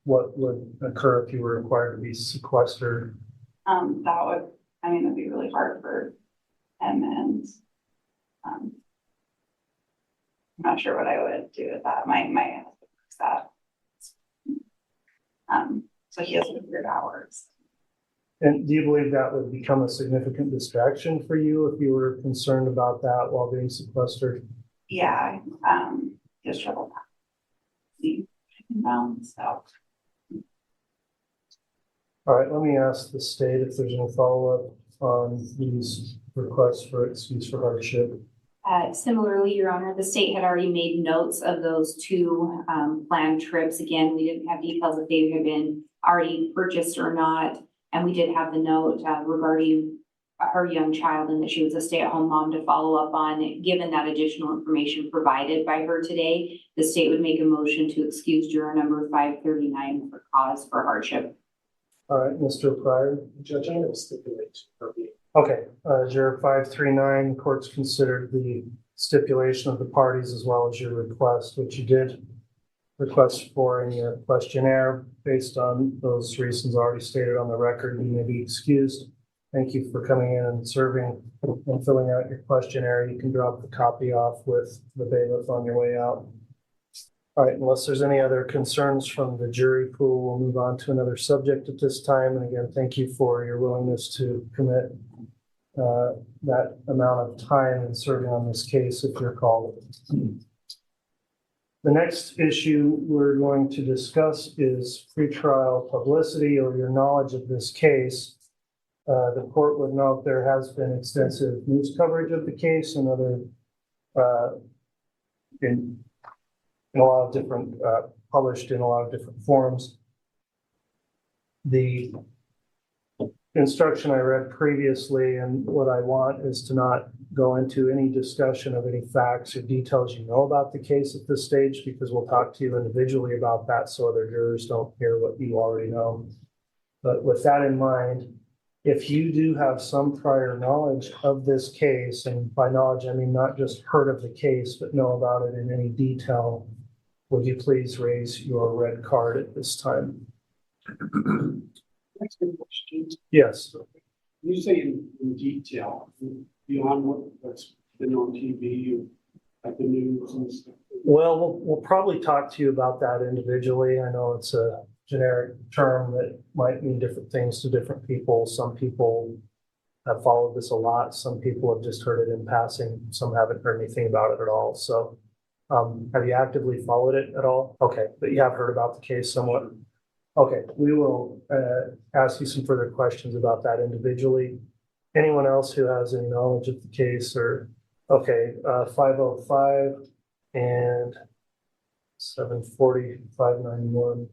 What would occur if you were required to be sequestered? That'd be really hard for him, and I'm not sure what I would do with that. My husband works that. So he has weird hours. And do you believe that would become a significant distraction for you if you were concerned about that while being sequestered? Yeah, he has trouble taking down, so. All right, let me ask the state if there's any follow-up on these requests for excuse for hardship. Similarly, Your Honor, the state had already made notes of those 2 planned trips. Again, we didn't have details if they had been already purchased or not. And we did have the note regarding her young child and that she was a stay-at-home mom to follow up on. Given that additional information provided by her today, the state would make a motion to excuse juror number 539 for cause for hardship. All right, Mr. Pryor. Judge, I will stipulate. Okay, juror 539, court's considered the stipulation of the parties as well as your request, which you did request for in your questionnaire. Based on those reasons already stated on the record, you may be excused. Thank you for coming in and serving and filling out your questionnaire. You can drop the copy off with the bailiff on your way out. All right, unless there's any other concerns from the jury pool, we'll move on to another subject at this time. And again, thank you for your willingness to commit that amount of time in serving on this case if you're called. The next issue we're going to discuss is pretrial publicity or your knowledge of this case. The court would note there has been extensive news coverage of the case and other in a lot of different published in a lot of different forms. The instruction I read previously and what I want is to not go into any discussion of any facts or details you know about the case at this stage, because we'll talk to you individually about that so other jurors don't hear what you already know. But with that in mind, if you do have some prior knowledge of this case, and by knowledge I mean not just heard of the case, but know about it in any detail, would you please raise your red card at this time? Next question. Yes. You say in detail, beyond what's been on TV, like the news and stuff. Well, we'll probably talk to you about that individually. I know it's a generic term that might mean different things to different people. Some people have followed this a lot. Some people have just heard it in passing. Some haven't heard anything about it at all. So have you actively followed it at all? Okay, but you have heard about the case somewhat. Okay, we will ask you some further questions about that individually. Anyone else who has any knowledge of the case or, okay, 505 and 740, 591.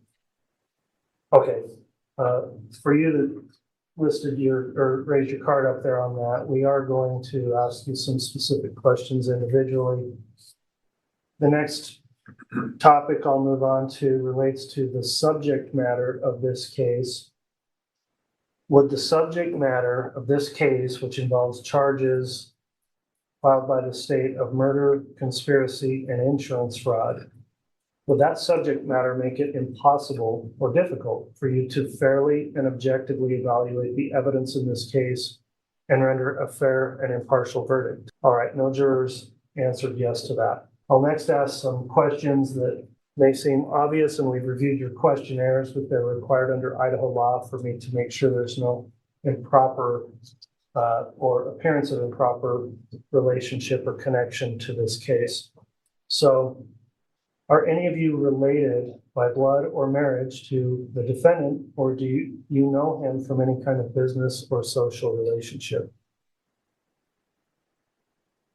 Okay, for you that listed or raised your card up there on that, we are going to ask you some specific questions individually. The next topic I'll move on to relates to the subject matter of this case. Would the subject matter of this case, which involves charges filed by the state of murder, conspiracy, and insurance fraud, would that subject matter make it impossible or difficult for you to fairly and objectively evaluate the evidence in this case and render a fair and impartial verdict? All right, no jurors answered yes to that. I'll next ask some questions that may seem obvious, and we've reviewed your questionnaires, but they're required under Idaho law for me to make sure there's no improper or appearance of improper relationship or connection to this case. So, are any of you related by blood or marriage to the defendant, or do you know him from any kind of business or social relationship?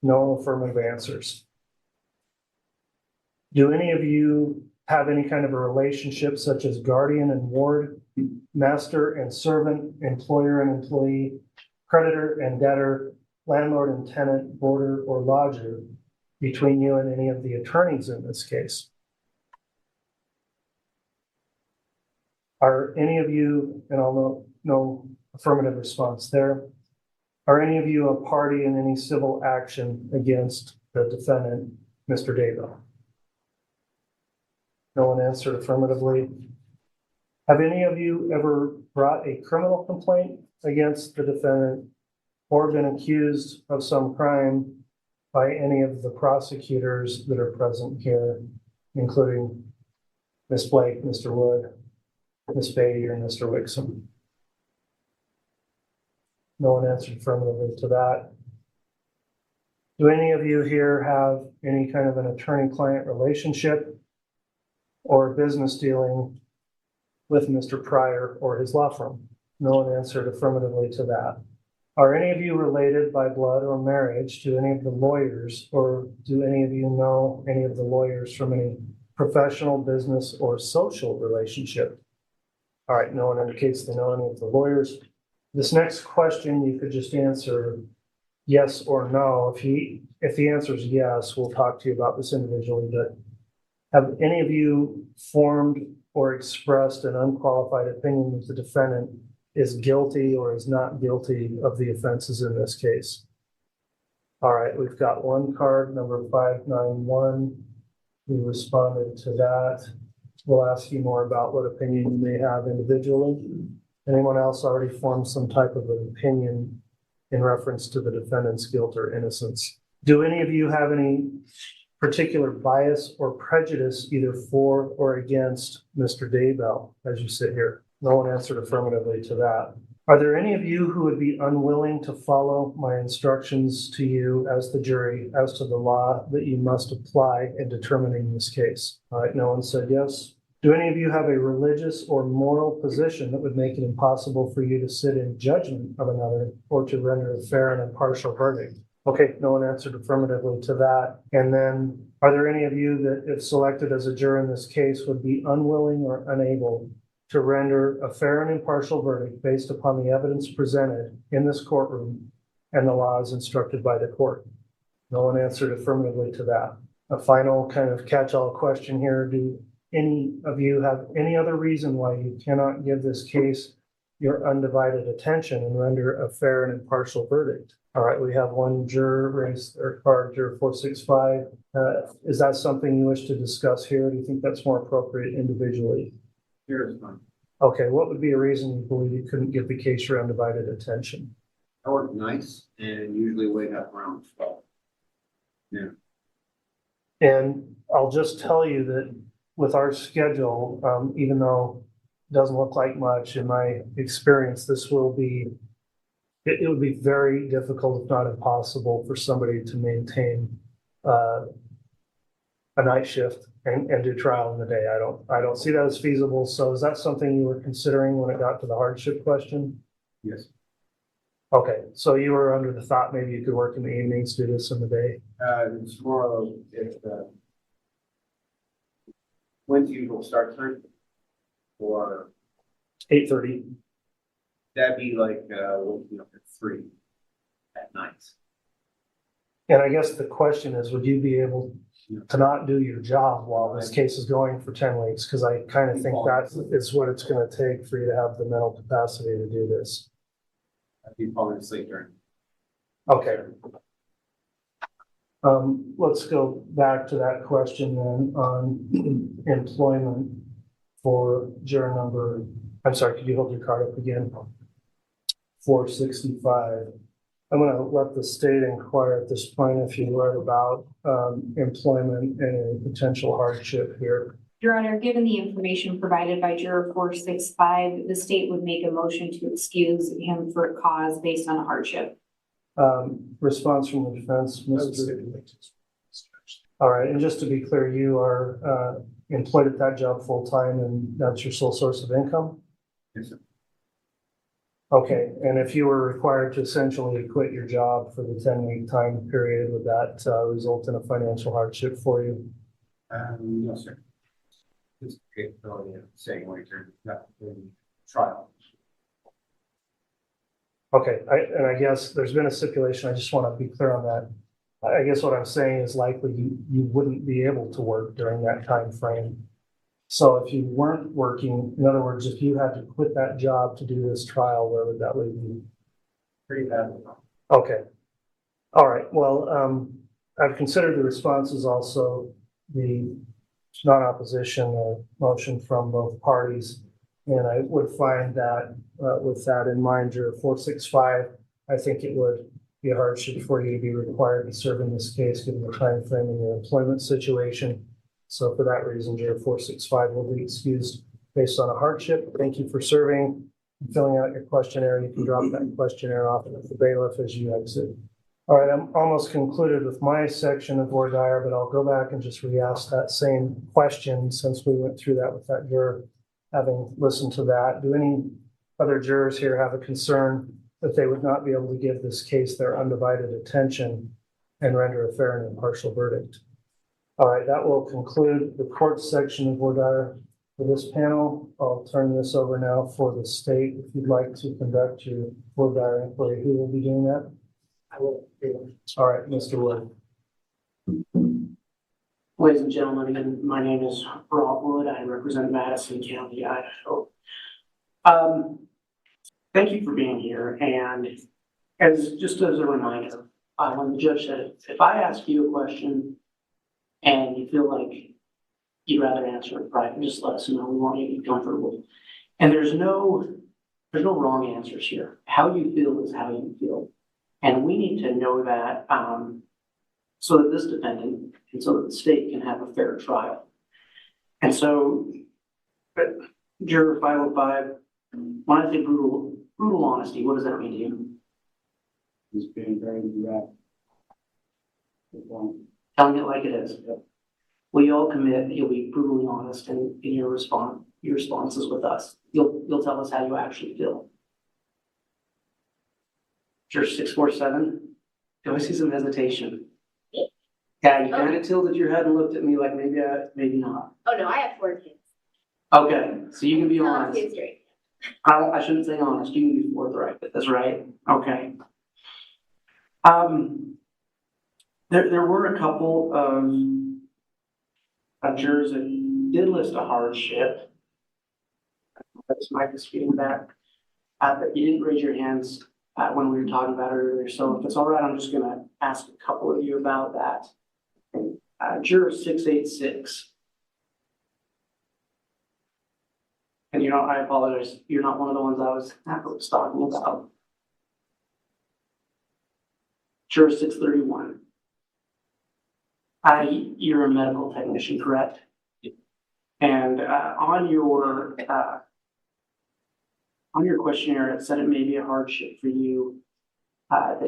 No affirmative answers. Do any of you have any kind of a relationship such as guardian and ward, master and servant, employer and employee, creditor and debtor, landlord and tenant, boarder or lodger between you and any of the attorneys in this case? Are any of you, and I'll know no affirmative response there, are any of you a party in any civil action against the defendant, Mr. Daybell? No one answered affirmatively. Have any of you ever brought a criminal complaint against the defendant or been accused of some crime by any of the prosecutors that are present here, including Ms. Blake, Mr. Wood, Ms. Beatty, or Mr. Wixom? No one answered affirmatively to that. Do any of you here have any kind of an attorney-client relationship or business dealing with Mr. Pryor or his law firm? No one answered affirmatively to that. Are any of you related by blood or marriage to any of the lawyers, or do any of you know any of the lawyers from any professional, business, or social relationship? All right, no one indicates they know any of the lawyers. This next question, you could just answer yes or no. If the answer is yes, we'll talk to you about this individually, but have any of you formed or expressed an unqualified opinion that the defendant is guilty or is not guilty of the offenses in this case? All right, we've got one card, number 591. We responded to that. We'll ask you more about what opinion you may have individually. Anyone else already formed some type of an opinion in reference to the defendant's guilt or innocence? Do any of you have any particular bias or prejudice either for or against Mr. Daybell as you sit here? No one answered affirmatively to that. Are there any of you who would be unwilling to follow my instructions to you as the jury as to the law that you must apply in determining this case? All right, no one said yes. Do any of you have a religious or moral position that would make it impossible for you to sit in judgment of another or to render a fair and impartial verdict? Okay, no one answered affirmatively to that. And then, are there any of you that, if selected as a juror in this case, would be unwilling or unable to render a fair and impartial verdict based upon the evidence presented in this courtroom and the laws instructed by the court? No one answered affirmatively to that. A final kind of catch-all question here. Do any of you have any other reason why you cannot give this case your undivided attention and render a fair and impartial verdict? All right, we have one juror raised their card, juror 465. Is that something you wish to discuss here? Do you think that's more appropriate individually? Here is fine. Okay, what would be a reason you believe you couldn't give the case your undivided attention? I work nights and usually wake up around 12. Yeah. And I'll just tell you that with our schedule, even though it doesn't look like much in my experience, this will be, it would be very difficult, if not impossible, for somebody to maintain a night shift and do trial in the day. I don't see that as feasible. So is that something you were considering when it got to the hardship question? Yes. Okay, so you were under the thought maybe you could work in the evenings, do this in the day? It's more of if, when's the usual start time? Or 8:30. that'd be like, at 3 at night. And I guess the question is, would you be able to not do your job while this case is going for 10 weeks? Because I kind of think that is what it's going to take for you to have the mental capacity to do this. I'd be falling asleep during. Okay. Let's go back to that question then on employment for juror number, I'm sorry, could you hold your card up again? 465. I'm going to let the state inquire at this point, if you would, about employment and a potential hardship here. Your Honor, given the information provided by juror 465, the state would make a motion to excuse him for a cause based on a hardship. Response from the defense, Mr. All right, and just to be clear, you are employed at that job full-time and that's your sole source of income? Yes, sir. Okay, and if you were required to essentially quit your job for the 10-week time period, would that result in a financial hardship for you? No, sir. Just capability of saying what you're not doing trial. Okay, and I guess there's been a stipulation, I just want to be clear on that. I guess what I'm saying is likely you wouldn't be able to work during that time frame. So if you weren't working, in other words, if you had to quit that job to do this trial, where would that leave you? Pretty badly. Okay. All right. Well, I've considered the responses, also the non-opposition or motion from both parties. And I would find that with that in mind, juror 465, I think it would be a hardship for you to be required to serve in this case, given the time frame and your employment situation. So for that reason, juror 465 will be excused based on a hardship. Thank you for serving and filling out your questionnaire. You can drop that questionnaire off at the bailiff as you exit. All right, I'm almost concluded with my section of voir dire, but I'll go back and just re-ask that same question since we went through that with that juror, having listened to that. Do any other jurors here have a concern that they would not be able to give this case their undivided attention and render a fair and impartial verdict? All right, that will conclude the court section of voir dire for this panel. I'll turn this over now for the state. If you'd like to conduct your voir dire inquiry, who will be doing that? I will. All right, Mr. Wood. Ladies and gentlemen, again, my name is Rob Wood. I represent Madison County, Idaho. Thank you for being here. And just as a reminder, when the judge said, if I ask you a question and you feel like you'd rather answer it right, just let us know. We want you to be comfortable. And there's no wrong answers here. How you feel is how you feel. And we need to know that so that this defendant and so that the state can have a fair trial. And so, juror 505, when I say brutal brutal honesty, what does that mean to you? Just being very direct. Telling it like it is. Will you all commit that you'll be brutally honest in your responses with us? You'll tell us how you actually feel. Juror 647, do I see some hesitation? Yeah, you kind of tilted your head and looked at me like maybe not. Oh, no, I have 4 kids. Okay, so you can be No, honest. it's straight. I shouldn't say honest, you can be forthright, but that's right. Okay. There were a couple of jurors that did list a hardship. That's Mike is feeding back. But you didn't raise your hands when we were talking about it earlier. So if it's all right, I'm just gonna ask a couple of you about that. Juror 686. And I apologize, you're not one of the ones I was talking about. Juror 631. You're a medical technician, correct? And on your questionnaire, it said it may be a hardship for you that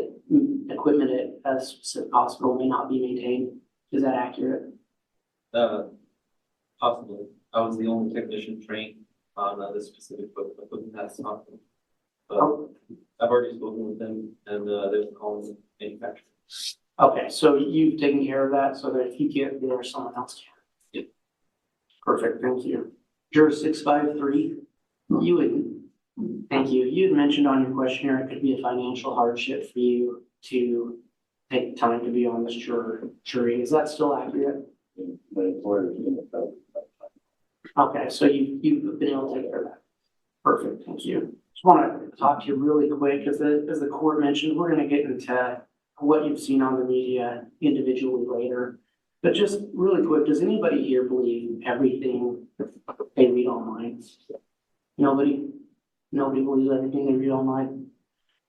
equipment at a specific hospital may not be maintained. Is that accurate? Possibly. I was the only technician trained on this specific equipment at this hospital. But I've already spoken with them, and they're calling the manufacturer. Okay, so you've taken care of that so that if you can't be there, someone else can. Yep. Perfect, thank you. Juror 653, thank you. You had mentioned on your questionnaire it could be a financial hardship for you to take time to be on this jury. Is that still accurate? Okay, so you've been able to take care of that. Perfect, thank you. Just want to talk to you really quick, as the court mentioned, we're going to get into what you've seen on the media individually later. But just really quick, does anybody here believe everything they read online? Nobody believes everything they read online.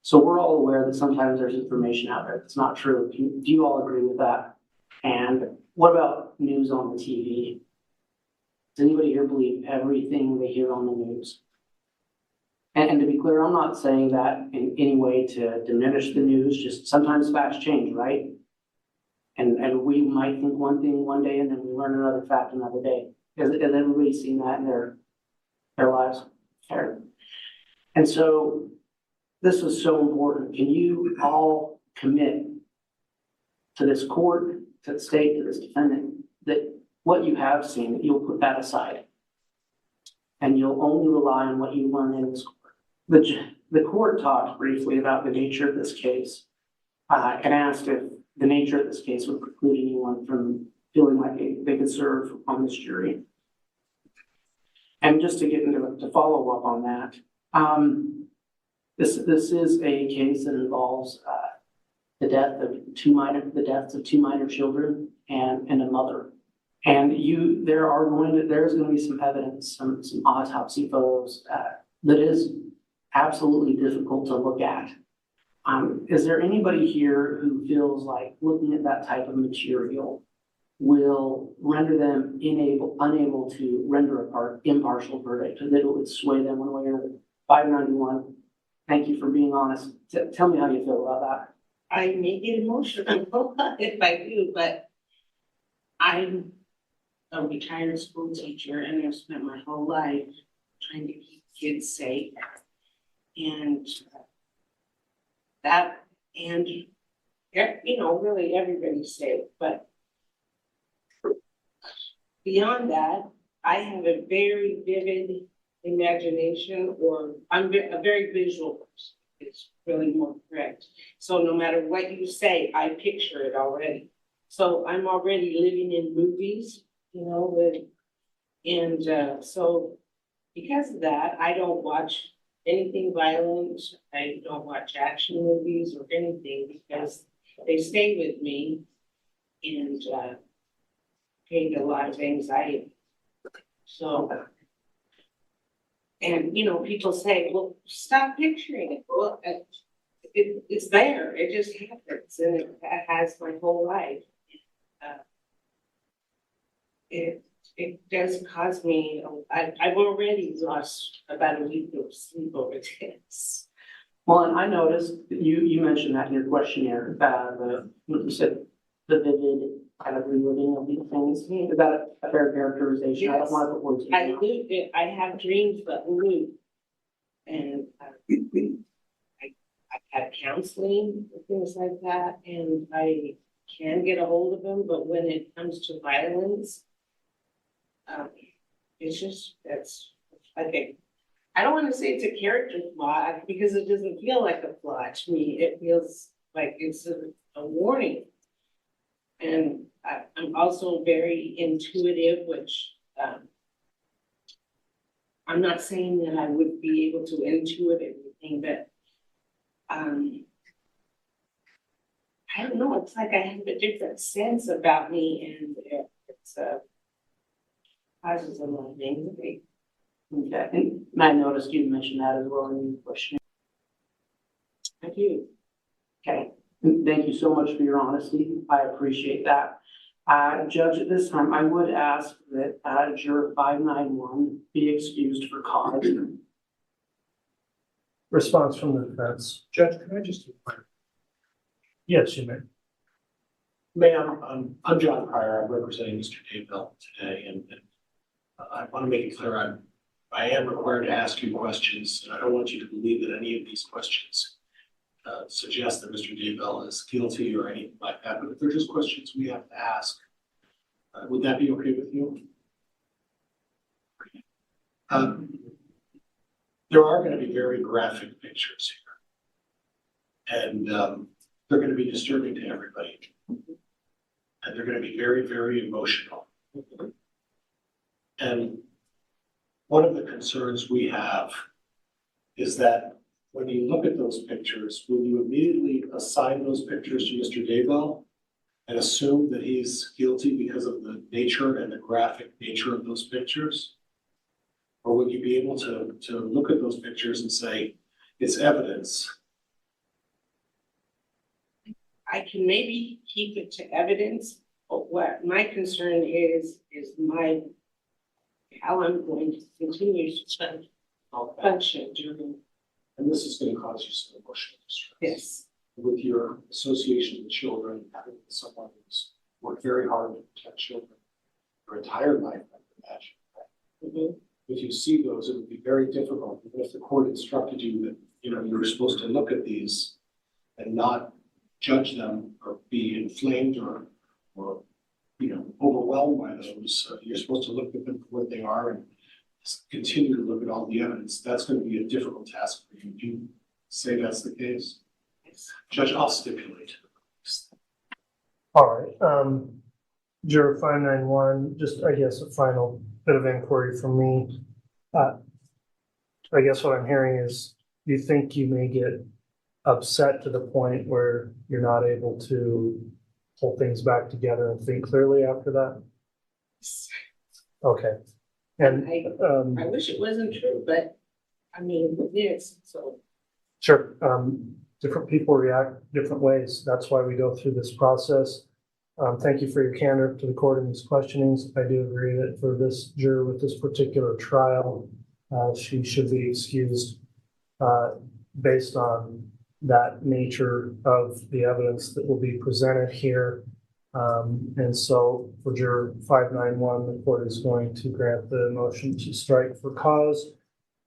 So we're all aware that sometimes there's information out there that's not true. Do you all agree with that? And what about news on the TV? Does anybody here believe everything they hear on the news? And to be clear, I'm not saying that in any way to diminish the news, just sometimes facts change, right? And we might think one thing one day and then we learn another fact another day. Has everybody seen that in their lives? Fair. And so this is so important. Can you all commit to this court, to the state, to this defendant, that what you have seen, that you'll put that aside and you'll only rely on what you learn in this court? The court talked briefly about the nature of this case and asked if the nature of this case would preclude anyone from feeling like they could serve on this jury. And just to get to follow up on that, this is a case that involves the deaths of two minor children and a mother. And there's going to be some evidence, some autopsy photos that is absolutely difficult to look at. Is there anybody here who feels like looking at that type of material will render them unable to render an impartial verdict, that it would sway them one way or another? 591, thank you for being honest. Tell me how you feel about that. I may get emotional if I do, but I'm a retired school teacher and I've spent my whole life trying to keep kids safe. And really everybody's safe, but beyond that, I have a very vivid imagination, or I'm a very visual person. It's really more correct. So no matter what you say, I picture it already. So I'm already living in movies, so because of that, I don't watch anything violent. I don't watch action movies or anything because they stay with me and create a lot of anxiety. So, and people say, well, stop picturing it. Well, it's there. It just happens, and it has my whole life. It does cause me. I've already lost about a week of sleep over this. Well, and I noticed that you mentioned that in your questionnaire, you said the vivid kind of reliving of these things. Is that a fair characterization? I don't want to put words in your I mouth. lived it, I have dreams that live. And I've had counseling and things like that, and I can get a hold of them, but when it comes to violence, it's just, that's like I don't want to say it's a character flaw, because it doesn't feel like a flaw to me. It feels like it's a warning. And I'm also very intuitive, which I'm not saying that I would be able to intuit everything, but I don't know, it's like I have a different sense about me, and it's causes a lot of anxiety. Okay, and I noticed you mentioned that as well in your questionnaire. I do. Okay, and thank you so much for your honesty. I appreciate that. Judge, at this time, I would ask that juror 591 be excused for cause. Response from the defense. Judge, can I just inquire? Yes, you may. Ma'am, I'm John Pryor. I'm representing Mr. Daybell today, and I want to make it clear I am required to ask you questions, and I don't want you to believe that any of these questions suggest that Mr. Daybell is guilty or anything like that, but if they're just questions we have to ask, would that be okay with you? There are going to be very graphic pictures here, and they're going to be disturbing to everybody, and they're going to be very, very emotional. And one of the concerns we have is that when you look at those pictures, will you immediately assign those pictures to Mr. Daybell and assume that he's guilty because of the nature and the graphic nature of those pictures? Or will you be able to look at those pictures and say, it's evidence? I can maybe keep it to evidence, but what my concern is how I'm going to continue to function during. And this is going to cause you some emotional distress. Yes. With your association with children, having someone who's worked very hard to protect children your entire life, I would imagine. Mm-hmm. If you see those, it would be very difficult, even if the court instructed you that, you were supposed to look at these and not judge them or be inflamed or overwhelmed by those. You're supposed to look at them for what they are and continue to look at all the evidence. That's going to be a difficult task for you. Do you say that's the case? Yes. Judge, I'll stipulate. All right. Juror 591, just, I guess, a final bit of inquiry from me. I guess what I'm hearing is you think you may get upset to the point where you're not able to pull things back together and think clearly after that? Okay. And I wish it wasn't true, but I mean, it is, so. sure. Different people react different ways. That's why we go through this process. Thank you for your candor to the court in these questionings. I do agree that for this juror with this particular trial, she should be excused based on that nature of the evidence that will be presented here. And so for juror 591, the court is going to grant the motion to strike for cause.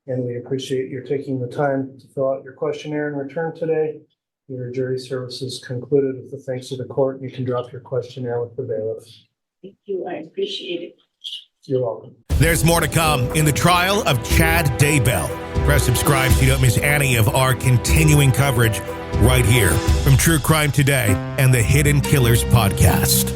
And we appreciate your taking the time to fill out your questionnaire and return today. Your jury service is concluded with the thanks of the court. You can drop your questionnaire with the bailiff. Thank you, I appreciate it. You're welcome. There's more to come in the trial of Chad Daybell. Press subscribe so you don't miss any of our continuing coverage right here from True Crime Today and the Hidden Killers podcast.